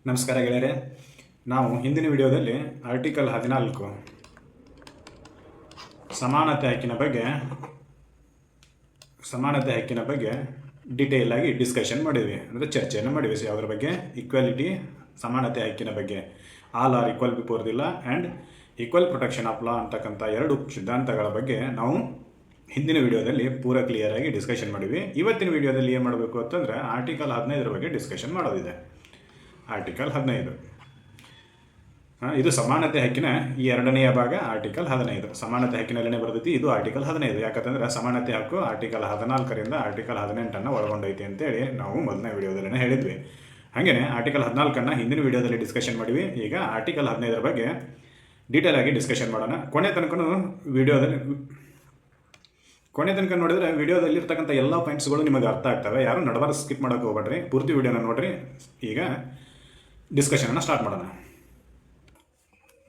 ನಮಸ್ಕಾರ ಗೆಳೆಯರೆ. ನಾವು ಹಿಂದಿನ ವಿಡಿಯೋದಲ್ಲಿ ಆರ್ಟಿಕಲ್ 14 ಸಮಾನತೆ ಹಕ್ಕಿನ ಬಗ್ಗೆ ಡಿಟೇಲ್ ಆಗಿ ಡಿಸ್ಕಷನ್ ಮಾಡಿದ್ವಿ, ಅಂದರೆ ಚರ್ಚೆಯನ್ನು ಮಾಡಿದ್ವಿ. ಯಾವುದ್ರ ಬಗ್ಗೆ? ಈಕ್ವಾಲಿಟಿ, ಸಮಾನತೆ ಹಕ್ಕಿನ ಬಗ್ಗೆ. All are equal before the law and equal protection of law ಅಂತಕ್ಕಂಥ ಎರಡು ಸಿದ್ಧಾಂತಗಳ ಬಗ್ಗೆ ನಾವು ಹಿಂದಿನ ವಿಡಿಯೋದಲ್ಲಿ ಪೂರ ಕ್ಲಿಯರ್ ಆಗಿ ಡಿಸ್ಕಷನ್ ಮಾಡಿದ್ವಿ. ಇವತ್ತಿನ ವಿಡಿಯೋದಲ್ಲಿ ಏನು ಮಾಡಬೇಕು ಅಂತಂದರೆ ಆರ್ಟಿಕಲ್ 15 ಬಗ್ಗೆ ಡಿಸ್ಕಷನ್ ಮಾಡೋದಿದೆ. ಆರ್ಟಿಕಲ್ 15 ಇದು ಸಮಾನತೆ ಹಕ್ಕಿನ ಈ ಎರಡನೆಯ ಭಾಗ. ಆರ್ಟಿಕಲ್ 15 ಸಮಾನತೆ ಹಕ್ಕಿನಲ್ಲೇ ಬರ್ತೈತಿ. ಇದು ಆರ್ಟಿಕಲ್ 15 ಯಾಕಂತಂದ್ರೆ ಸಮಾನತೆ ಹಕ್ಕು ಆರ್ಟಿಕಲ್ 14ರಿಂದ ಆರ್ಟಿಕಲ್ 18 ಒಳಗೊಂಡೈತಿ ಅಂತೇಳಿ ನಾವು ಮೊದಲನೇ ವಿಡಿಯೋದಲ್ಲೇ ಹೇಳಿದ್ವಿ. ಹಾಗೆಯೇ ಆರ್ಟಿಕಲ್ 14 ಹಿಂದಿನ ವಿಡಿಯೋದಲ್ಲಿ ಡಿಸ್ಕಷನ್ ಮಾಡಿವಿ. ಈಗ ಆರ್ಟಿಕಲ್ 15 ಬಗ್ಗೆ ಡೀಟೇಲ್ ಆಗಿ ಡಿಸ್ಕಷನ್ ಮಾಡೋಣ. ಕೊನೆ ತನಕ ನೋಡಿದರೆ ವಿಡಿಯೋದಲ್ಲಿ ಇರ್ತಕ್ಕಂಥ ಎಲ್ಲ ಪಾಯಿಂಟ್ಸ್ಗಳು ನಿಮಗೆ ಅರ್ಥ ಆಗ್ತವೆ. ಯಾರು ನಡಬಾರ ಸ್ಕಿಪ್ ಮಾಡೋಕೆ ಹೋಗ್ಬೇಡ್ರಿ, ಪೂರ್ತಿ ವಿಡಿಯೋನ ನೋಡ್ರಿ. ಈಗ ಡಿಸ್ಕಷನನ್ನು ಸ್ಟಾರ್ಟ್ ಮಾಡೋಣ.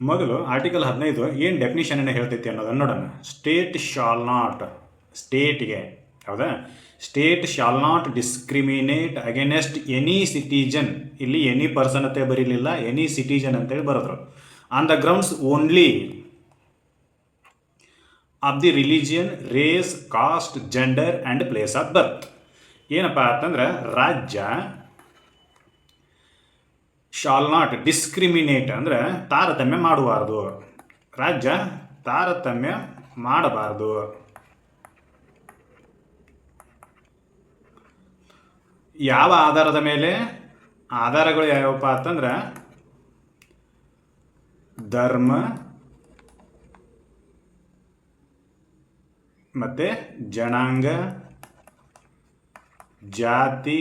ಮೊದಲು ಆರ್ಟಿಕಲ್ 15 ಏನು ಡೆಫಿನಿಷನನ್ನು ಹೇಳ್ತೈತಿ ಅನ್ನೋದನ್ನು ನೋಡೋಣ. ಸ್ಟೇಟ್ ಶಾಲ್ ನಾಟ್, ಸ್ಟೇಟ್ಗೆ ಹೌದಾ, state shall not discriminate against any citizen. ಇಲ್ಲಿ ಎನಿ ಪರ್ಸನ್ ಅಂತ ಬರೀಲಿಲ್ಲ, ಎನಿ ಸಿಟಿಜನ್ ಅಂತೇಳಿ ಬರೆದ್ರು. On the grounds only of the religion, race, caste, gender and place of birth. ಏನಪ್ಪ ಅಂತಂದ್ರೆ ರಾಜ್ಯ ಶಾಲ್ ನಾಟ್ ಡಿಸ್ಕ್ರಿಮಿನೇಟ್ ಅಂದರೆ ತಾರತಮ್ಯ ಮಾಡಬಾರ್ದು. ರಾಜ್ಯ ತಾರತಮ್ಯ ಮಾಡಬಾರ್ದು. ಯಾವ ಆಧಾರದ ಮೇಲೆ? ಆಧಾರಗಳು ಯಾವಪ್ಪ ಅಂತಂದ್ರೆ ಧರ್ಮ ಮತ್ತು ಜನಾಂಗ, ಜಾತಿ,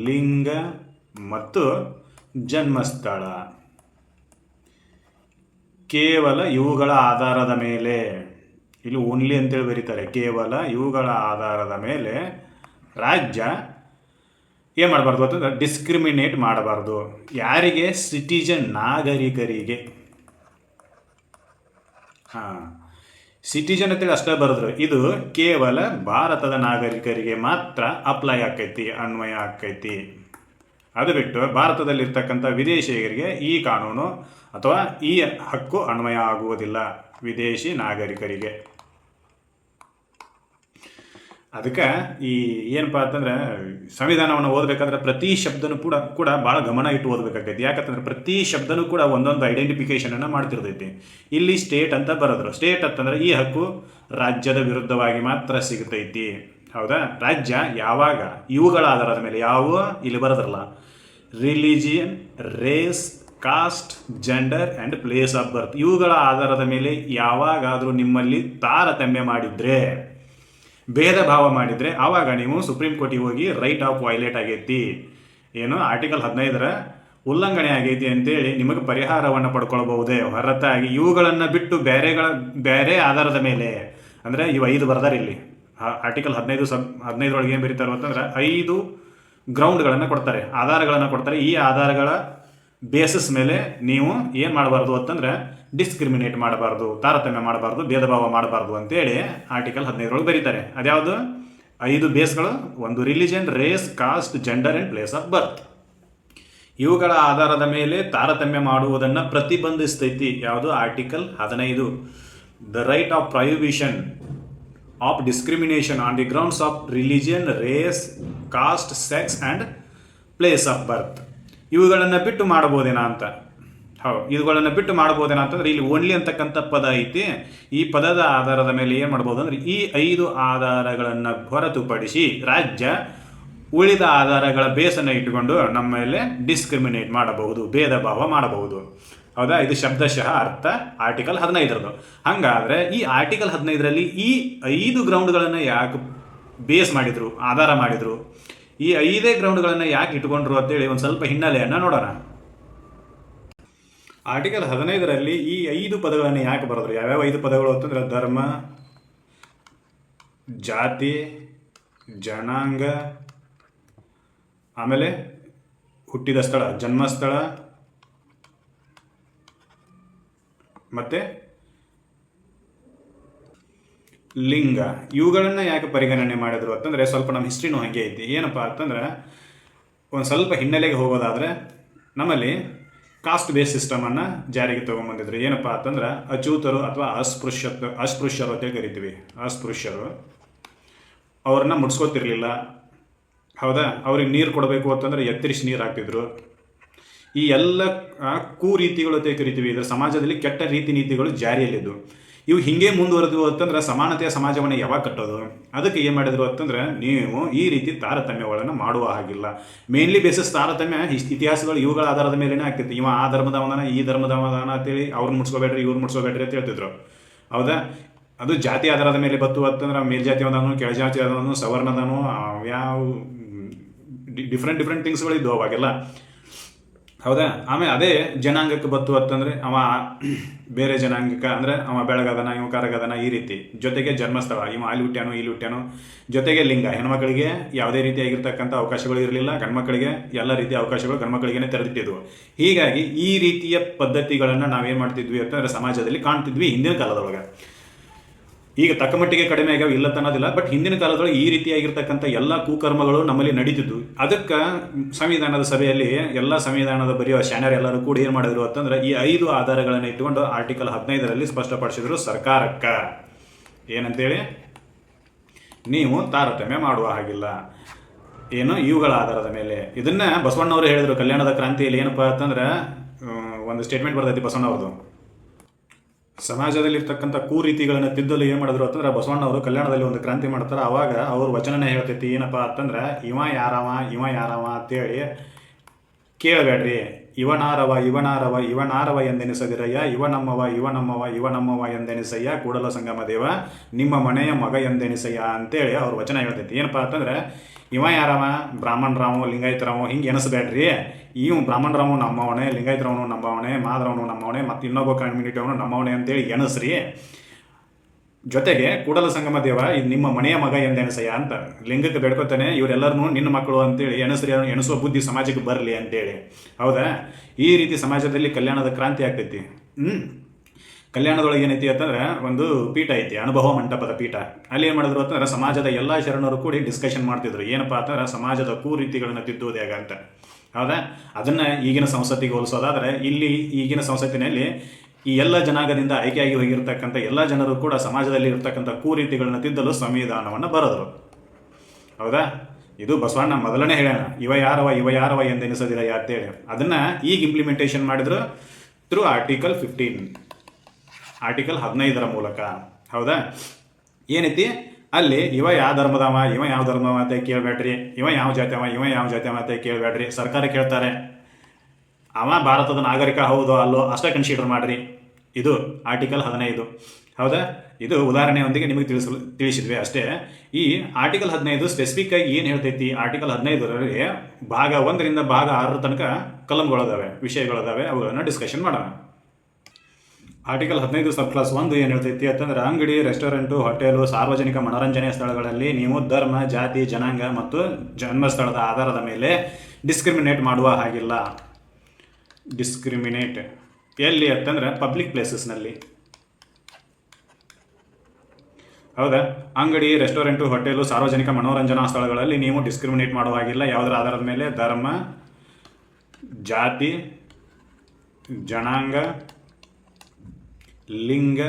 ಲಿಂಗ ಮತ್ತು ಜನ್ಮಸ್ಥಳ. ಕೇವಲ ಇವುಗಳ ಆಧಾರದ ಮೇಲೆ, ಇಲ್ಲಿ ಓನ್ಲಿ ಅಂತೇಳಿ ಬರೀತಾರೆ, ಕೇವಲ ಇವುಗಳ ಆಧಾರದ ಮೇಲೆ ರಾಜ್ಯ ಏನು ಮಾಡಬಾರ್ದು ಅಂತಂದ್ರೆ ಡಿಸ್ಕ್ರಿಮಿನೇಟ್ ಮಾಡಬಾರ್ದು. ಯಾರಿಗೆ? ಸಿಟಿಜನ್, ನಾಗರಿಕರಿಗೆ. ಸಿಟಿಜನ್ ಅಂತೇಳಿ ಅಷ್ಟೇ ಬರೆದ್ರು. ಇದು ಕೇವಲ ಭಾರತದ ನಾಗರಿಕರಿಗೆ ಮಾತ್ರ ಅಪ್ಲೈ ಆಕೈತಿ, ಅನ್ವಯ ಆಕೈತಿ. ಅದು ಬಿಟ್ಟು ಭಾರತದಲ್ಲಿರ್ತಕ್ಕಂಥ ವಿದೇಶಿಗರಿಗೆ ಈ ಕಾನೂನು ಅಥವಾ ಈ ಹಕ್ಕು ಅನ್ವಯ ಆಗುವುದಿಲ್ಲ, ವಿದೇಶಿ ನಾಗರಿಕರಿಗೆ. ಅದಕ್ಕೆ ಈ ಏನಪ್ಪ ಅಂತಂದ್ರೆ ಸಂವಿಧಾನವನ್ನು ಓದಬೇಕಾದ್ರೆ ಪ್ರತಿ ಶಬ್ದನೂ ಕೂಡ ಭಾಳ ಗಮನ ಇಟ್ಟು ಓದಬೇಕಾಗೈತಿ. ಯಾಕಂತಂದ್ರೆ ಪ್ರತಿ ಶಬ್ದನೂ ಕೂಡ ಒಂದೊಂದು ಐಡೆಂಟಿಫಿಕೇಶನನ್ನು ಮಾಡ್ತಿರ್ತೈತಿ. ಇಲ್ಲಿ ಸ್ಟೇಟ್ ಅಂತ ಬರೆದ್ರು. ಸ್ಟೇಟ್ ಅಂತಂದ್ರೆ ಈ ಹಕ್ಕು ರಾಜ್ಯದ ವಿರುದ್ಧವಾಗಿ ಮಾತ್ರ ಸಿಗ್ತೈತಿ, ಹೌದಾ. ರಾಜ್ಯ ಯಾವಾಗ ಇವುಗಳ ಆಧಾರದ ಮೇಲೆ, ಯಾವ ಇಲ್ಲಿ ಬರೋದ್ರಲ್ಲ, religion, race, caste, gender and place of birth, ಇವುಗಳ ಆಧಾರದ ಮೇಲೆ ಯಾವಾಗಾದರೂ ನಿಮ್ಮಲ್ಲಿ ತಾರತಮ್ಯ ಮಾಡಿದರೆ, ಭೇದ ಭಾವ ಮಾಡಿದರೆ, ಆವಾಗ ನೀವು ಸುಪ್ರೀಂ ಕೋರ್ಟಿಗೆ ಹೋಗಿ ರೈಟ್ ಆಫ್ ವೈಲೇಟ್ ಆಗೈತಿ, ಏನು ಆರ್ಟಿಕಲ್ 15 ಉಲ್ಲಂಘನೆ ಆಗೈತಿ ಅಂತೇಳಿ ನಿಮಗೆ ಪರಿಹಾರವನ್ನು ಪಡ್ಕೊಳ್ಬಹುದೇ ಹೊರತಾಗಿ ಇವುಗಳನ್ನು ಬಿಟ್ಟು ಬೇರೆ ಆಧಾರದ ಮೇಲೆ, ಅಂದರೆ ಇವು 5 ಬರ್ದಾರೆ ಇಲ್ಲಿ. ಆರ್ಟಿಕಲ್ 15 ಏನು ಬರೀತಾರೆ ಅಂತಂದ್ರೆ 5 ಗ್ರೌಂಡ್ಗಳನ್ನು ಕೊಡ್ತಾರೆ, ಆಧಾರಗಳನ್ನು ಕೊಡ್ತಾರೆ. ಈ ಆಧಾರಗಳ ಬೇಸಿಸ್ ಮೇಲೆ ನೀವು ಏನು ಮಾಡಬಾರ್ದು ಅಂತಂದ್ರೆ ಡಿಸ್ಕ್ರಿಮಿನೇಟ್ ಮಾಡಬಾರ್ದು, ತಾರತಮ್ಯ ಮಾಡಬಾರ್ದು, ಭೇದ ಭಾವ ಮಾಡಬಾರ್ದು ಅಂತೇಳಿ ಆರ್ಟಿಕಲ್ 15 ಬರೀತಾರೆ. ಅದ್ಯಾವುದು? 5 ಬೇಸ್ಗಳು. ಒಂದು religion, race, caste, gender and place of birth. ಇವುಗಳ ಆಧಾರದ ಮೇಲೆ ತಾರತಮ್ಯ ಮಾಡುವುದನ್ನು ಪ್ರತಿಬಂಧಿಸ್ತೈತಿ. ಯಾವುದು? Article 15. The right of prohibition of discrimination on the grounds of religion, race, caste, sex and place of birth. ಇವುಗಳನ್ನು ಬಿಟ್ಟು ಮಾಡಬಹುದೇನಾ ಅಂತ. ಇವುಗಳನ್ನು ಬಿಟ್ಟು ಮಾಡ್ಬೋದೇನಾ ಅಂತಂದ್ರೆ ಇಲ್ಲಿ ಓನ್ಲಿ ಅಂತಕ್ಕಂಥ ಪದ ಐತಿ. ಈ ಪದದ ಆಧಾರದ ಮೇಲೆ ಏನು ಮಾಡ್ಬೋದು ಅಂದ್ರೆ ಈ 5 ಆಧಾರಗಳನ್ನು ಹೊರತುಪಡಿಸಿ ರಾಜ್ಯ ಉಳಿದ ಆಧಾರಗಳ ಬೇಸನ್ನು ಇಟ್ಟುಕೊಂಡು ನಮ್ಮ ಮೇಲೆ ಡಿಸ್ಕ್ರಿಮಿನೇಟ್ ಮಾಡಬಹುದು, ಭೇದ ಭಾವ ಮಾಡಬಹುದು, ಹೌದಾ. ಇದು ಶಬ್ದಶಃ ಅರ್ಥ ಆರ್ಟಿಕಲ್ 15. ಹಾಗಾದರೆ ಈ ಆರ್ಟಿಕಲ್ 15ರಲ್ಲಿ ಈ 5 ಗ್ರೌಂಡ್ಗಳನ್ನು ಯಾಕೆ ಬೇಸ್ ಮಾಡಿದ್ರು, ಆಧಾರ ಮಾಡಿದ್ರು, ಈ 5 ಗ್ರೌಂಡ್ಗಳನ್ನು ಯಾಕೆ ಇಟ್ಕೊಂಡ್ರು ಅಂತೇಳಿ ಒಂದು ಸ್ವಲ್ಪ ಹಿನ್ನೆಲೆಯನ್ನು ನೋಡೋಣ. ಆರ್ಟಿಕಲ್ 15ರಲ್ಲಿ ಈ 5 ಪದಗಳನ್ನು ಯಾಕೆ ಬರೆದ್ರು? ಯಾವ್ಯಾವ 5 ಪದಗಳು ಅಂತಂದ್ರೆ ಧರ್ಮ, ಜಾತಿ, ಜನಾಂಗ, ಆಮೇಲೆ ಹುಟ್ಟಿದ ಸ್ಥಳ, ಜನ್ಮಸ್ಥಳ, ಮತ್ತೆ ಲಿಂಗ. ಇವುಗಳನ್ನು ಯಾಕೆ ಪರಿಗಣನೆ ಮಾಡಿದ್ರು ಅಂತಂದರೆ ಸ್ವಲ್ಪ ನಮ್ಮ ಹಿಸ್ಟ್ರಿನೂ ಹಾಗೆ ಐತಿ. ಏನಪ್ಪ ಅಂತಂದ್ರೆ ಒಂದು ಸ್ವಲ್ಪ ಹಿನ್ನೆಲೆಗೆ ಹೋಗೋದಾದರೆ ನಮ್ಮಲ್ಲಿ ಕಾಸ್ಟ್ ಬೇಸ್ ಸಿಸ್ಟಮನ್ನು ಜಾರಿಗೆ ತೊಗೊಂಬಂದಿದ್ರು. ಏನಪ್ಪ ಅಂತಂದ್ರೆ ಅಚೂತರು ಅಥವಾ ಅಸ್ಪೃಶ್ಯರು ಅಂತೇಳಿ ಕರಿತೀವಿ. ಅಸ್ಪೃಶ್ಯರು ಅವ್ರನ್ನ ಮುಟ್ಸ್ಕೋತಿರ್ಲಿಲ್ಲ. ಹೌದಾ, ಅವ್ರಿಗೆ ನೀರು ಕೊಡಬೇಕು ಅಂತಂದ್ರೆ ಎತ್ತರಿಸಿ ನೀರು ಹಾಕ್ತಿದ್ರು. ಈ ಎಲ್ಲ ಕುರೀತಿಗಳು ಅಂತ ಕರಿತೀವಿ. ಇದರ ಸಮಾಜದಲ್ಲಿ ಕೆಟ್ಟ ರೀತಿ ನೀತಿಗಳು ಜಾರಿಯಲ್ಲಿದ್ದು ಇವು ಹಿಂಗೆ ಮುಂದುವರೆದು ಅಂತಂದ್ರೆ ಸಮಾನತೆಯ ಸಮಾಜವನ್ನು ಯಾವಾಗ ಕಟ್ಟೋದು? ಅದಕ್ಕೆ ಏನು ಮಾಡಿದ್ರು ಅಂತಂದ್ರೆ ನೀವು ಈ ರೀತಿ ತಾರತಮ್ಯಗಳನ್ನು ಮಾಡುವ ಹಾಗಿಲ್ಲ. ಮೇನ್ಲಿ ಬೇಸಿಸ್ ತಾರತಮ್ಯ ಇತಿಹಾಸಗಳು ಇವುಗಳ ಆಧಾರದ ಮೇಲೆನೇ ಆಗ್ತೈತಿ. ಇವ ಆ ಧರ್ಮದವನ ಈ ಧರ್ಮದವನ ಅಂತೇಳಿ ಅವ್ರನ್ನ ಮುಟ್ಸ್ಕೋಬೇಡ್ರಿ ಇವ್ರು ಮುಟ್ಸ್ಕೋಬೇಡ್ರಿ ಅಂತ ಹೇಳ್ತಿದ್ರು. ಹೌದಾ, ಅದು ಜಾತಿ ಆಧಾರದ ಮೇಲೆ ಬತ್ತು ಅಂತಂದ್ರೆ ಮೇಲ್ಜಾತಿಯವನು ಕೆಳಜಾತಿಯವನು ಸವರ್ಣದನು ಯಾವ ಡಿಫ್ರೆಂಟ್ ಥಿಂಗ್ಸ್ಗಳಿದ್ದು ಅವಾಗೆಲ್ಲ. ಹೌದಾ, ಆಮೇಲೆ ಅದೇ ಜನಾಂಗಕ್ಕೆ ಬತ್ತು ಅಂತಂದರೆ ಅವ ಬೇರೆ ಜನಾಂಗಕ್ಕೆ ಅಂದರೆ ಅವ ಬೆಳಗದನ ಇವ ಕರಗದನ ಈ ರೀತಿ. ಜೊತೆಗೆ ಜನ್ಮಸ್ಥಳ ಇವ ಅಲ್ಲಿ ಹುಟ್ಟ್ಯಾನು ಇಲ್ಲಿ ಹುಟ್ಟ್ಯಾನು. ಜೊತೆಗೆ ಲಿಂಗ, ಹೆಣ್ಮಕ್ಳಿಗೆ ಯಾವುದೇ ರೀತಿಯಾಗಿರ್ತಕ್ಕಂಥ ಅವಕಾಶಗಳು ಇರಲಿಲ್ಲ. ಗಂಡ್ಮಕ್ಳಿಗೆ ಎಲ್ಲ ರೀತಿಯ ಅವಕಾಶಗಳು ಗಂಡ್ಮಕ್ಳಿಗೆ ತೆರೆದಿಟ್ಟಿದ್ವು. ಹೀಗಾಗಿ ಈ ರೀತಿಯ ಪದ್ಧತಿಗಳನ್ನು ನಾವೇನು ಮಾಡ್ತಿದ್ವಿ ಅಂತಂದರೆ ಸಮಾಜದಲ್ಲಿ ಕಾಣ್ತಿದ್ವಿ ಹಿಂದಿನ ಕಾಲದೊಳಗೆ. ಈಗ ತಕ್ಕ ಮಟ್ಟಿಗೆ ಕಡಿಮೆ ಆಗ್ಯಾವ ಇಲ್ಲ ಅನ್ನೋದಿಲ್ಲ, ಬಟ್ ಹಿಂದಿನ ಕಾಲದೊಳಗೆ ಈ ರೀತಿಯಾಗಿರ್ತಕ್ಕಂಥ ಎಲ್ಲ ಕುಕರ್ಮಗಳು ನಮ್ಮಲ್ಲಿ ನಡೀತಿದ್ವು. ಅದಕ್ಕೆ ಸಂವಿಧಾನದ ಸಭೆಯಲ್ಲಿ ಎಲ್ಲ ಸಂವಿಧಾನದ ಬರೆಯುವ ಶಾನ್ಯರ್ ಎಲ್ಲರೂ ಕೂಡ ಏನು ಮಾಡಿದ್ರು ಅಂತಂದ್ರೆ ಈ 5 ಆಧಾರಗಳನ್ನು ಇಟ್ಟುಕೊಂಡು ಆರ್ಟಿಕಲ್ 15ರಲ್ಲಿ ಸ್ಪಷ್ಟಪಡಿಸಿದ್ರು ಸರ್ಕಾರಕ್ಕೆ. ಏನಂತೇಳಿ, ನೀವು ತಾರತಮ್ಯ ಮಾಡುವ ಹಾಗಿಲ್ಲ ಏನು ಇವುಗಳ ಆಧಾರದ ಮೇಲೆ. ಇದನ್ನ ಬಸವಣ್ಣವರು ಹೇಳಿದರು ಕಲ್ಯಾಣದ ಕ್ರಾಂತಿಯಲ್ಲಿ. ಏನಪ್ಪ ಅಂತಂದ್ರೆ ಒಂದು ಸ್ಟೇಟ್ಮೆಂಟ್ ಬರ್ತೈತಿ ಬಸವಣ್ಣವ್ರದ್ದು. ಸಮಾಜದಲ್ಲಿರ್ತಕ್ಕಂಥ ಕುರೀತಿಗಳನ್ನು ತಿದ್ದಲು ಏನು ಮಾಡಿದ್ರು ಅಂತಂದ್ರೆ ಬಸವಣ್ಣವರು ಕಲ್ಯಾಣದಲ್ಲಿ ಒಂದು ಕ್ರಾಂತಿ ಮಾಡ್ತಾರೆ. ಆವಾಗ ಅವ್ರ ವಚನನೇ ಹೇಳ್ತೈತಿ. ಏನಪ್ಪ ಅಂತಂದ್ರೆ ಇವ ಯಾರವ ಅಂತೇಳಿ ಕೇಳಬೇಡ್ರಿ. ಇವನಾರವ ಎಂದೆನಿಸದಿರಯ್ಯ, ಇವನಮ್ಮವ ಎಂದೆನಿಸಯ್ಯ, ಕೂಡಲ ಸಂಗಮ ದೇವ ನಿಮ್ಮ ಮನೆಯ ಮಗ ಎಂದೆನಿಸಯ್ಯ ಅಂತೇಳಿ ಅವ್ರ ವಚನ ಹೇಳ್ತೈತಿ. ಏನಪ್ಪ ಅಂತಂದ್ರೆ ಇವ ಯಾರವ, ಬ್ರಾಹ್ಮಣರಾವು ಲಿಂಗಾಯತರಾವು ಹಿಂಗೆ ಎನಿಸ್ಬೇಡ್ರಿ. ಇವು ಬ್ರಾಹ್ಮಣರಾವು ನಮ್ಮವನೇ, ಲಿಂಗಾಯತರವನು ನಮ್ಮವನೇ, ಮಾದರವನು ನಮ್ಮವನೇ, ಮತ್ತು ಇನ್ನೊಬ್ಬ ಕಮ್ಯುನಿಟಿ ಅವನು ನಮ್ಮವನೇ ಅಂತೇಳಿ ಎನಿಸ್ರಿ. ಜೊತೆಗೆ ಕೂಡಲ ಸಂಗಮ ದೇವ ನಿಮ್ಮ ಮನೆಯ ಮಗ ಎಂದೆನಿಸಯ್ಯ ಅಂತ ಲಿಂಗಕ್ಕೆ ಬೇಡ್ಕೊತಾನೆ. ಇವರೆಲ್ಲರೂ ನಿನ್ನ ಮಕ್ಕಳು ಅಂತೇಳಿ ಎನಿಸುವ ಬುದ್ಧಿ ಸಮಾಜಕ್ಕೆ ಬರಲಿ ಅಂತೇಳಿ. ಹೌದಾ, ಈ ರೀತಿ ಸಮಾಜದಲ್ಲಿ ಕಲ್ಯಾಣದ ಕ್ರಾಂತಿ ಆಗ್ತೈತಿ. ಕಲ್ಯಾಣದೊಳಗೆ ಏನೈತಿ ಅಂತಂದ್ರೆ ಒಂದು ಪೀಠ ಐತಿ, ಅನುಭವ ಮಂಟಪದ ಪೀಠ. ಅಲ್ಲಿ ಏನು ಮಾಡಿದ್ರು ಅಂತಂದ್ರೆ ಸಮಾಜದ ಎಲ್ಲ ಶರಣರು ಕೂಡಿ ಡಿಸ್ಕಷನ್ ಮಾಡ್ತಿದ್ರು. ಏನಪ್ಪ ಅಂತಂದ್ರೆ ಸಮಾಜದ ಕುರೀತಿಗಳನ್ನು ತಿದ್ದುವುದು ಹೇಗೆ ಅಂತ. ಹೌದಾ, ಅದನ್ನು ಈಗಿನ ಸಂಸತ್ತಿಗೆ ಹೋಲಿಸೋದಾದ್ರೆ ಇಲ್ಲಿ ಈಗಿನ ಸಂಸತ್ತಿನಲ್ಲಿ ಈ ಎಲ್ಲ ಜನಾಂಗದಿಂದ ಆಯ್ಕೆಯಾಗಿ ಹೋಗಿರ್ತಕ್ಕಂಥ ಎಲ್ಲ ಜನರು ಕೂಡ ಸಮಾಜದಲ್ಲಿ ಇರ್ತಕ್ಕಂಥ ಕುರೀತಿಗಳನ್ನು ತಿದ್ದಲು ಸಂವಿಧಾನವನ್ನು ಬರೆದರು. ಹೌದಾ, ಇದು ಬಸವಣ್ಣ ಮೊದಲನೇ ಹೇಳ್ಯಾನ, ಇವ ಯಾರವ ಎಂದೆನಿಸದಿರಯ್ಯ ಅಂತೇಳಿ. ಅದನ್ನು ಈಗ ಇಂಪ್ಲಿಮೆಂಟೇಷನ್ ಮಾಡಿದ್ರು ಥ್ರೂ ಆರ್ಟಿಕಲ್ 15ರ ಮೂಲಕ. ಹೌದಾ, ಏನೈತಿ ಅಲ್ಲಿ ಇವ ಯಾವ ಧರ್ಮದವ ಅಂತ ಕೇಳಬೇಡ್ರಿ, ಇವ ಯಾವ ಜಾತಿಯವ ಅಂತ ಕೇಳಬೇಡ್ರಿ. ಸರ್ಕಾರ ಕೇಳ್ತಾರೆ ಅವ ಭಾರತದ ನಾಗರಿಕ ಹೌದೋ ಅಲ್ಲೋ ಅಷ್ಟೇ ಕನ್ಸಿಡರ್ ಮಾಡ್ರಿ. ಇದು ಆರ್ಟಿಕಲ್ 15. ಹೌದಾ, ಇದು ಉದಾಹರಣೆಯೊಂದಿಗೆ ನಿಮಗೆ ತಿಳಿಸಿದ್ವಿ ಅಷ್ಟೇ. ಈ ಆರ್ಟಿಕಲ್ 15 ಸ್ಪೆಸಿಫಿಕ್ ಆಗಿ ಏನು ಹೇಳ್ತೈತಿ, ಆರ್ಟಿಕಲ್ 15ರಲ್ಲಿ ಭಾಗ 1ರಿಂದ ಭಾಗ 6 ತನಕ ಕಲಂಗಳದಾವೆ, ವಿಷಯಗಳದಾವೆ. ಅವುಗಳನ್ನು ಡಿಸ್ಕಷನ್ ಮಾಡೋಣ. ಆರ್ಟಿಕಲ್ 15 ಸಬ್ ಕ್ಲಾಸ್ 1 ಏನು ಹೇಳ್ತೈತಿ ಅಂತಂದ್ರೆ ಅಂಗಡಿ, ರೆಸ್ಟೋರೆಂಟು, ಹೋಟೆಲು, ಸಾರ್ವಜನಿಕ ಮನೋರಂಜನೆಯ ಸ್ಥಳಗಳಲ್ಲಿ ನೀವು ಧರ್ಮ, ಜಾತಿ, ಜನಾಂಗ ಮತ್ತು ಜನ್ಮಸ್ಥಳದ ಆಧಾರದ ಮೇಲೆ ಡಿಸ್ಕ್ರಿಮಿನೇಟ್ ಮಾಡುವ ಹಾಗಿಲ್ಲ. ಡಿಸ್ಕ್ರಿಮಿನೇಟ್ ಎಲ್ಲಿ ಅಂತಂದ್ರೆ ಪಬ್ಲಿಕ್ ಪ್ಲೇಸಸ್ನಲ್ಲಿ. ಹೌದಾ, ಅಂಗಡಿ, ರೆಸ್ಟೋರೆಂಟು, ಹೋಟೆಲು, ಸಾರ್ವಜನಿಕ ಮನೋರಂಜನಾ ಸ್ಥಳಗಳಲ್ಲಿ ನೀವು ಡಿಸ್ಕ್ರಿಮಿನೇಟ್ ಮಾಡುವ ಹಾಗಿಲ್ಲ. ಯಾವುದರ ಆಧಾರದ ಮೇಲೆ? ಧರ್ಮ, ಜಾತಿ, ಜನಾಂಗ, ಲಿಂಗ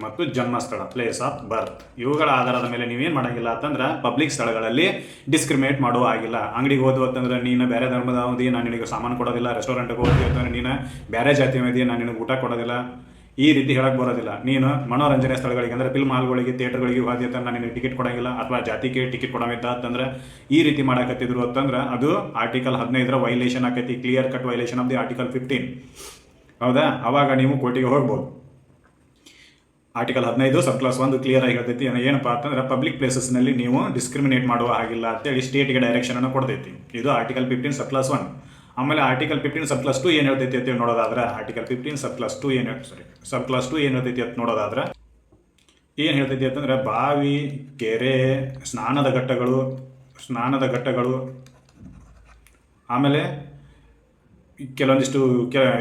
ಮತ್ತು ಜನ್ಮಸ್ಥಳ, ಪ್ಲೇಸ್ ಆಫ್ ಬರ್ತ್, ಇವುಗಳ ಆಧಾರದ ಮೇಲೆ ನೀವೇನು ಮಾಡೋಂಗಿಲ್ಲ ಅಂತಂದ್ರೆ ಪಬ್ಲಿಕ್ ಸ್ಥಳಗಳಲ್ಲಿ ಡಿಸ್ಕ್ರಿಮಿನೇಟ್ ಮಾಡುವ ಆಗಿಲ್ಲ. ಅಂಗಡಿಗೆ ಹೋದ್ವು ಅಂತಂದ್ರೆ ನೀನು ಬೇರೆ ಧರ್ಮದ ಅವಧಿ ನಾನು ನಿನಗೆ ಸಾಮಾನು ಕೊಡೋದಿಲ್ಲ. ರೆಸ್ಟೋರೆಂಟ್ಗೆ ಹೋದ್ವಿ ಅಂತಂದ್ರೆ ನೀನು ಬೇರೆ ಜಾತಿ ಅವಧಿ ನಾನು ನಿನಗೆ ಊಟ ಕೊಡೋದಿಲ್ಲ. ಈ ರೀತಿ ಹೇಳಕ್ಕೆ ಬರೋದಿಲ್ಲ. ನೀನು ಮನೋರಂಜನೆ ಸ್ಥಳಗಳಿಗೆ ಅಂದರೆ ಫಿಲ್ಮ್ ಹಾಲ್ಗಳಿಗೆ, ಥಿಯೇಟರ್ಗಳಿಗೆ ಹೋದ್ವಿ ಅಂತ ನಾನು ನಿನಗೆ ಟಿಕೆಟ್ ಕೊಡೋಂಗಿಲ್ಲ. ಅಥವಾ ಜಾತಿಗೆ ಟಿಕೆಟ್ ಕೊಡೋವಿದ್ದ ಅಂತಂದ್ರೆ ಈ ರೀತಿ ಮಾಡಕತ್ತಿದ್ರು ಅಂತಂದ್ರೆ ಅದು ಆರ್ಟಿಕಲ್ 15ರ ವೈಲೇಷನ್ ಆಕೈತಿ. Clear cut violation of the article 15. ಹೌದಾ, ಅವಾಗ ನೀವು ಕೋರ್ಟಿಗೆ ಹೋಗ್ಬೋದು. ಆರ್ಟಿಕಲ್ 15 ಸಬ್ ಕ್ಲಾಸ್ 1 ಕ್ಲಿಯರ್ ಆಗಿ ಹೇಳ್ತೈತಿ. ಏನಪ್ಪ ಅಂತಂದ್ರೆ ಪಬ್ಲಿಕ್ ಪ್ಲೇಸಸ್ನಲ್ಲಿ ನೀವು ಡಿಸ್ಕ್ರಿಮಿನೇಟ್ ಮಾಡುವ ಹಾಗಿಲ್ಲ ಅಂತೇಳಿ ಸ್ಟೇಟ್ಗೆ ಡೈರೆಕ್ಷನ್ ಅನ್ನು ಕೊಡ್ತೈತಿ. ಇದು ಆರ್ಟಿಕಲ್ 15 ಸಬ್ ಕ್ಲಾಸ್ 1. ಆಮೇಲೆ ಆರ್ಟಿಕಲ್ 15 ಸಬ್ ಕ್ಲಾಸ್ 2 ಏನು ಹೇಳ್ತೈತಿ ಅಂತ ನೋಡೋದಾದ್ರೆ ಆರ್ಟಿಕಲ್ 15 ಸಬ್ ಕ್ಲಾಸ್ 2 ಏನು ಹೇಳ್ತೈತಿ ಅಂತ ನೋಡೋದಾದ್ರೆ ಏನು ಹೇಳ್ತೈತಿ ಅಂತಂದ್ರೆ ಬಾವಿ, ಕೆರೆ, ಸ್ನಾನದ ಘಟ್ಟಗಳು, ಆಮೇಲೆ ಕೆಲವೊಂದಿಷ್ಟು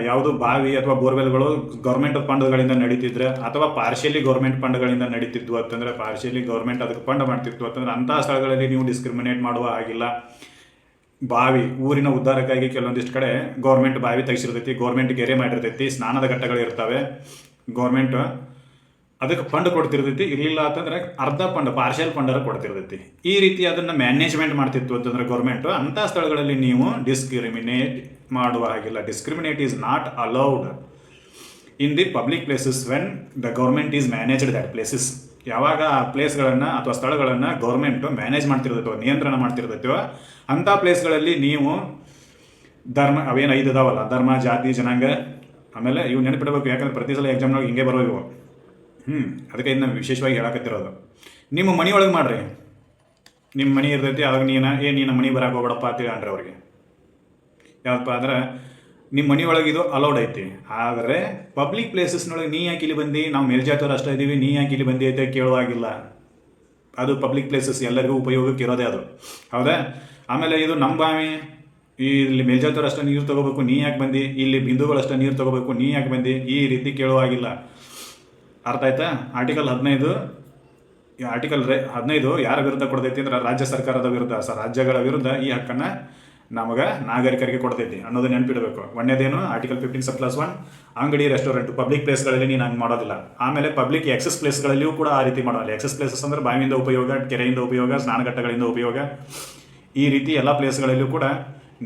ಯಾವುದು ಬಾವಿ ಅಥವಾ ಬೋರ್ವೆಲ್ಗಳು ಗೌರ್ಮೆಂಟ್ ಫಂಡ್ಗಳಿಂದ ನಡೀತಿದ್ರೆ ಅಥವಾ ಪಾರ್ಷಿಯಲಿ ಗೌರ್ಮೆಂಟ್ ಫಂಡ್ಗಳಿಂದ ನಡೀತಿದ್ವು ಅಂತಂದರೆ ಪಾರ್ಷಿಯಲಿ ಗೌರ್ಮೆಂಟ್ ಅದಕ್ಕೆ ಫಂಡ್ ಮಾಡ್ತಿತ್ತು ಅಂತಂದ್ರೆ ಅಂತಹ ಸ್ಥಳಗಳಲ್ಲಿ ನೀವು ಡಿಸ್ಕ್ರಿಮಿನೇಟ್ ಮಾಡುವ ಹಾಗಿಲ್ಲ. ಬಾವಿ ಊರಿನ ಉದ್ಧಾರಕ್ಕಾಗಿ ಕೆಲವೊಂದಿಷ್ಟು ಕಡೆ ಗೌರ್ಮೆಂಟ್ ಬಾವಿ ತೆಗಿಸಿರ್ತೈತಿ, ಗೌರ್ಮೆಂಟ್ ಕೆರೆ ಮಾಡಿರ್ತೈತಿ, ಸ್ನಾನದ ಘಟ್ಟಗಳು ಇರ್ತವೆ, ಗೌರ್ಮೆಂಟ್ ಅದಕ್ಕೆ ಫಂಡ್ ಕೊಡ್ತಿರ್ತೈತಿ. ಇರಲಿಲ್ಲ ಅಂತಂದ್ರೆ ಅರ್ಧ ಫಂಡ್ ಪಾರ್ಷಿಯಲ್ ಫಂಡರ ಕೊಡ್ತಿರ್ತೈತಿ. ಈ ರೀತಿ ಅದನ್ನು ಮ್ಯಾನೇಜ್ಮೆಂಟ್ ಮಾಡ್ತಿತ್ತು ಅಂತಂದ್ರೆ ಗೌರ್ಮೆಂಟು, ಅಂಥ ಸ್ಥಳಗಳಲ್ಲಿ ನೀವು ಡಿಸ್ಕ್ರಿಮಿನೇಟ್ ಮಾಡುವ ಹಾಗಿಲ್ಲ. Discriminate is not allowed in the public places when the government is managed that places. ಯಾವಾಗ ಆ ಪ್ಲೇಸ್ಗಳನ್ನು ಅಥವಾ ಸ್ಥಳಗಳನ್ನು ಗೌರ್ಮೆಂಟು ಮ್ಯಾನೇಜ್ ಮಾಡ್ತಿರ್ತೈತೋ, ನಿಯಂತ್ರಣ ಮಾಡ್ತಿರ್ತೈತೋ, ಅಂಥ ಪ್ಲೇಸ್ಗಳಲ್ಲಿ ನೀವು ಅವೇನು 5 ಅದಾವಲ್ಲ, ಧರ್ಮ, ಜಾತಿ, ಜನಾಂಗ, ಆಮೇಲೆ ಇವು ನೆನಪಿಡಬೇಕು. ಯಾಕಂದ್ರೆ ಪ್ರತಿ ಸಲ ಎಕ್ಸಾಮ್ನಾಗ ಹಿಂಗೆ ಬರೋ ಇವು. ಅದಕ್ಕೆ ಇದನ್ನ ವಿಶೇಷವಾಗಿ ಹೇಳಕತ್ತಿರೋದು. ನಿಮ್ಮ ಮನೆ ಒಳಗೆ ಮಾಡ್ರಿ, ನಿಮ್ಮ ಮನೆ ಇರ್ತೈತಿ, ಅವಾಗ ನೀನು ಮನೆ ಬರಕ್ಕೆ ಹೋಗ್ಬೇಡಪ್ಪ ಅಂತೇಳಿ ಅನ್ರಿ ಅವ್ರಿಗೆ. ಯಾವಪ್ಪ ಅಂದ್ರೆ ನಿಮ್ಮ ಮನೆ ಒಳಗೆ ಇದು ಅಲೌಡ್ ಐತಿ, ಆದರೆ ಪಬ್ಲಿಕ್ ಪ್ಲೇಸಸ್ನೊಳಗೆ ನೀ ಯಾಕೆ ಇಲ್ಲಿ ಬಂದು, ನಾವು ಮೇಲ್ಜಾತಿಯವ್ರು ಅಷ್ಟೇ ಇದ್ದೀವಿ, ನೀ ಯಾಕೆ ಇಲ್ಲಿ ಬಂದಿ ಐತೆ ಕೇಳುವಾಗಿಲ್ಲ. ಅದು ಪಬ್ಲಿಕ್ ಪ್ಲೇಸಸ್ ಎಲ್ಲರಿಗೂ ಉಪಯೋಗಕ್ಕೆ ಇರೋದೇ ಅದು, ಹೌದಾ? ಆಮೇಲೆ ಇದು ನಮ್ಮ ಬಾವಿ, ಇಲ್ಲಿ ಮೇಲ್ಜಾತಿಯವ್ರು ಅಷ್ಟೇ ನೀರು ತೊಗೋಬೇಕು, ನೀ ಯಾಕೆ ಬಂದು, ಇಲ್ಲಿ ಬಿಂದುಗಳು ಅಷ್ಟೇ ನೀರು ತೊಗೋಬೇಕು, ನೀ ಯಾಕೆ ಬಂದು, ಈ ರೀತಿ ಕೇಳುವಾಗಿಲ್ಲ. ಅರ್ಥ ಆಯ್ತಾ? ಆರ್ಟಿಕಲ್ 15 ಯಾರ ವಿರುದ್ಧ ಕೊಡ್ತೈತಿ ಅಂದ್ರೆ ರಾಜ್ಯ ಸರ್ಕಾರದ ವಿರುದ್ಧ, ರಾಜ್ಯಗಳ ವಿರುದ್ಧ ಈ ಹಕ್ಕನ್ನು ನಮಗೆ ನಾಗರಿಕರಿಗೆ ಕೊಡ್ತೈತಿ ಅನ್ನೋದು ನೆನಪಿಡಬೇಕು. ಒಂದೇದೇನು ಆರ್ಟಿಕಲ್ 15 ಸಬ್ ಕ್ಲಾಸ್ 1, ಅಂಗಡಿ, ರೆಸ್ಟೋರೆಂಟ್, ಪಬ್ಲಿಕ್ ಪ್ಲೇಸ್ಗಳಲ್ಲಿ ನೀನು ಹಂಗೆ ಮಾಡೋದಿಲ್ಲ. ಆಮೇಲೆ ಪಬ್ಲಿಕ್ ಎಕ್ಸೆಸ್ ಪ್ಲೇಸ್ಗಳಲ್ಲಿಯೂ ಕೂಡ ಆ ರೀತಿ ಮಾಡೋಲ್ಲ. ಎಕ್ಸೆಸ್ ಪ್ಲೇಸಸ್ ಅಂದ್ರೆ ಬಾವಿಯಿಂದ ಉಪಯೋಗ, ಕೆರೆಯಿಂದ ಉಪಯೋಗ, ಸ್ನಾನಘಟ್ಟಗಳಿಂದ ಉಪಯೋಗ, ಈ ರೀತಿ ಎಲ್ಲ ಪ್ಲೇಸ್ಗಳಲ್ಲಿಯೂ ಕೂಡ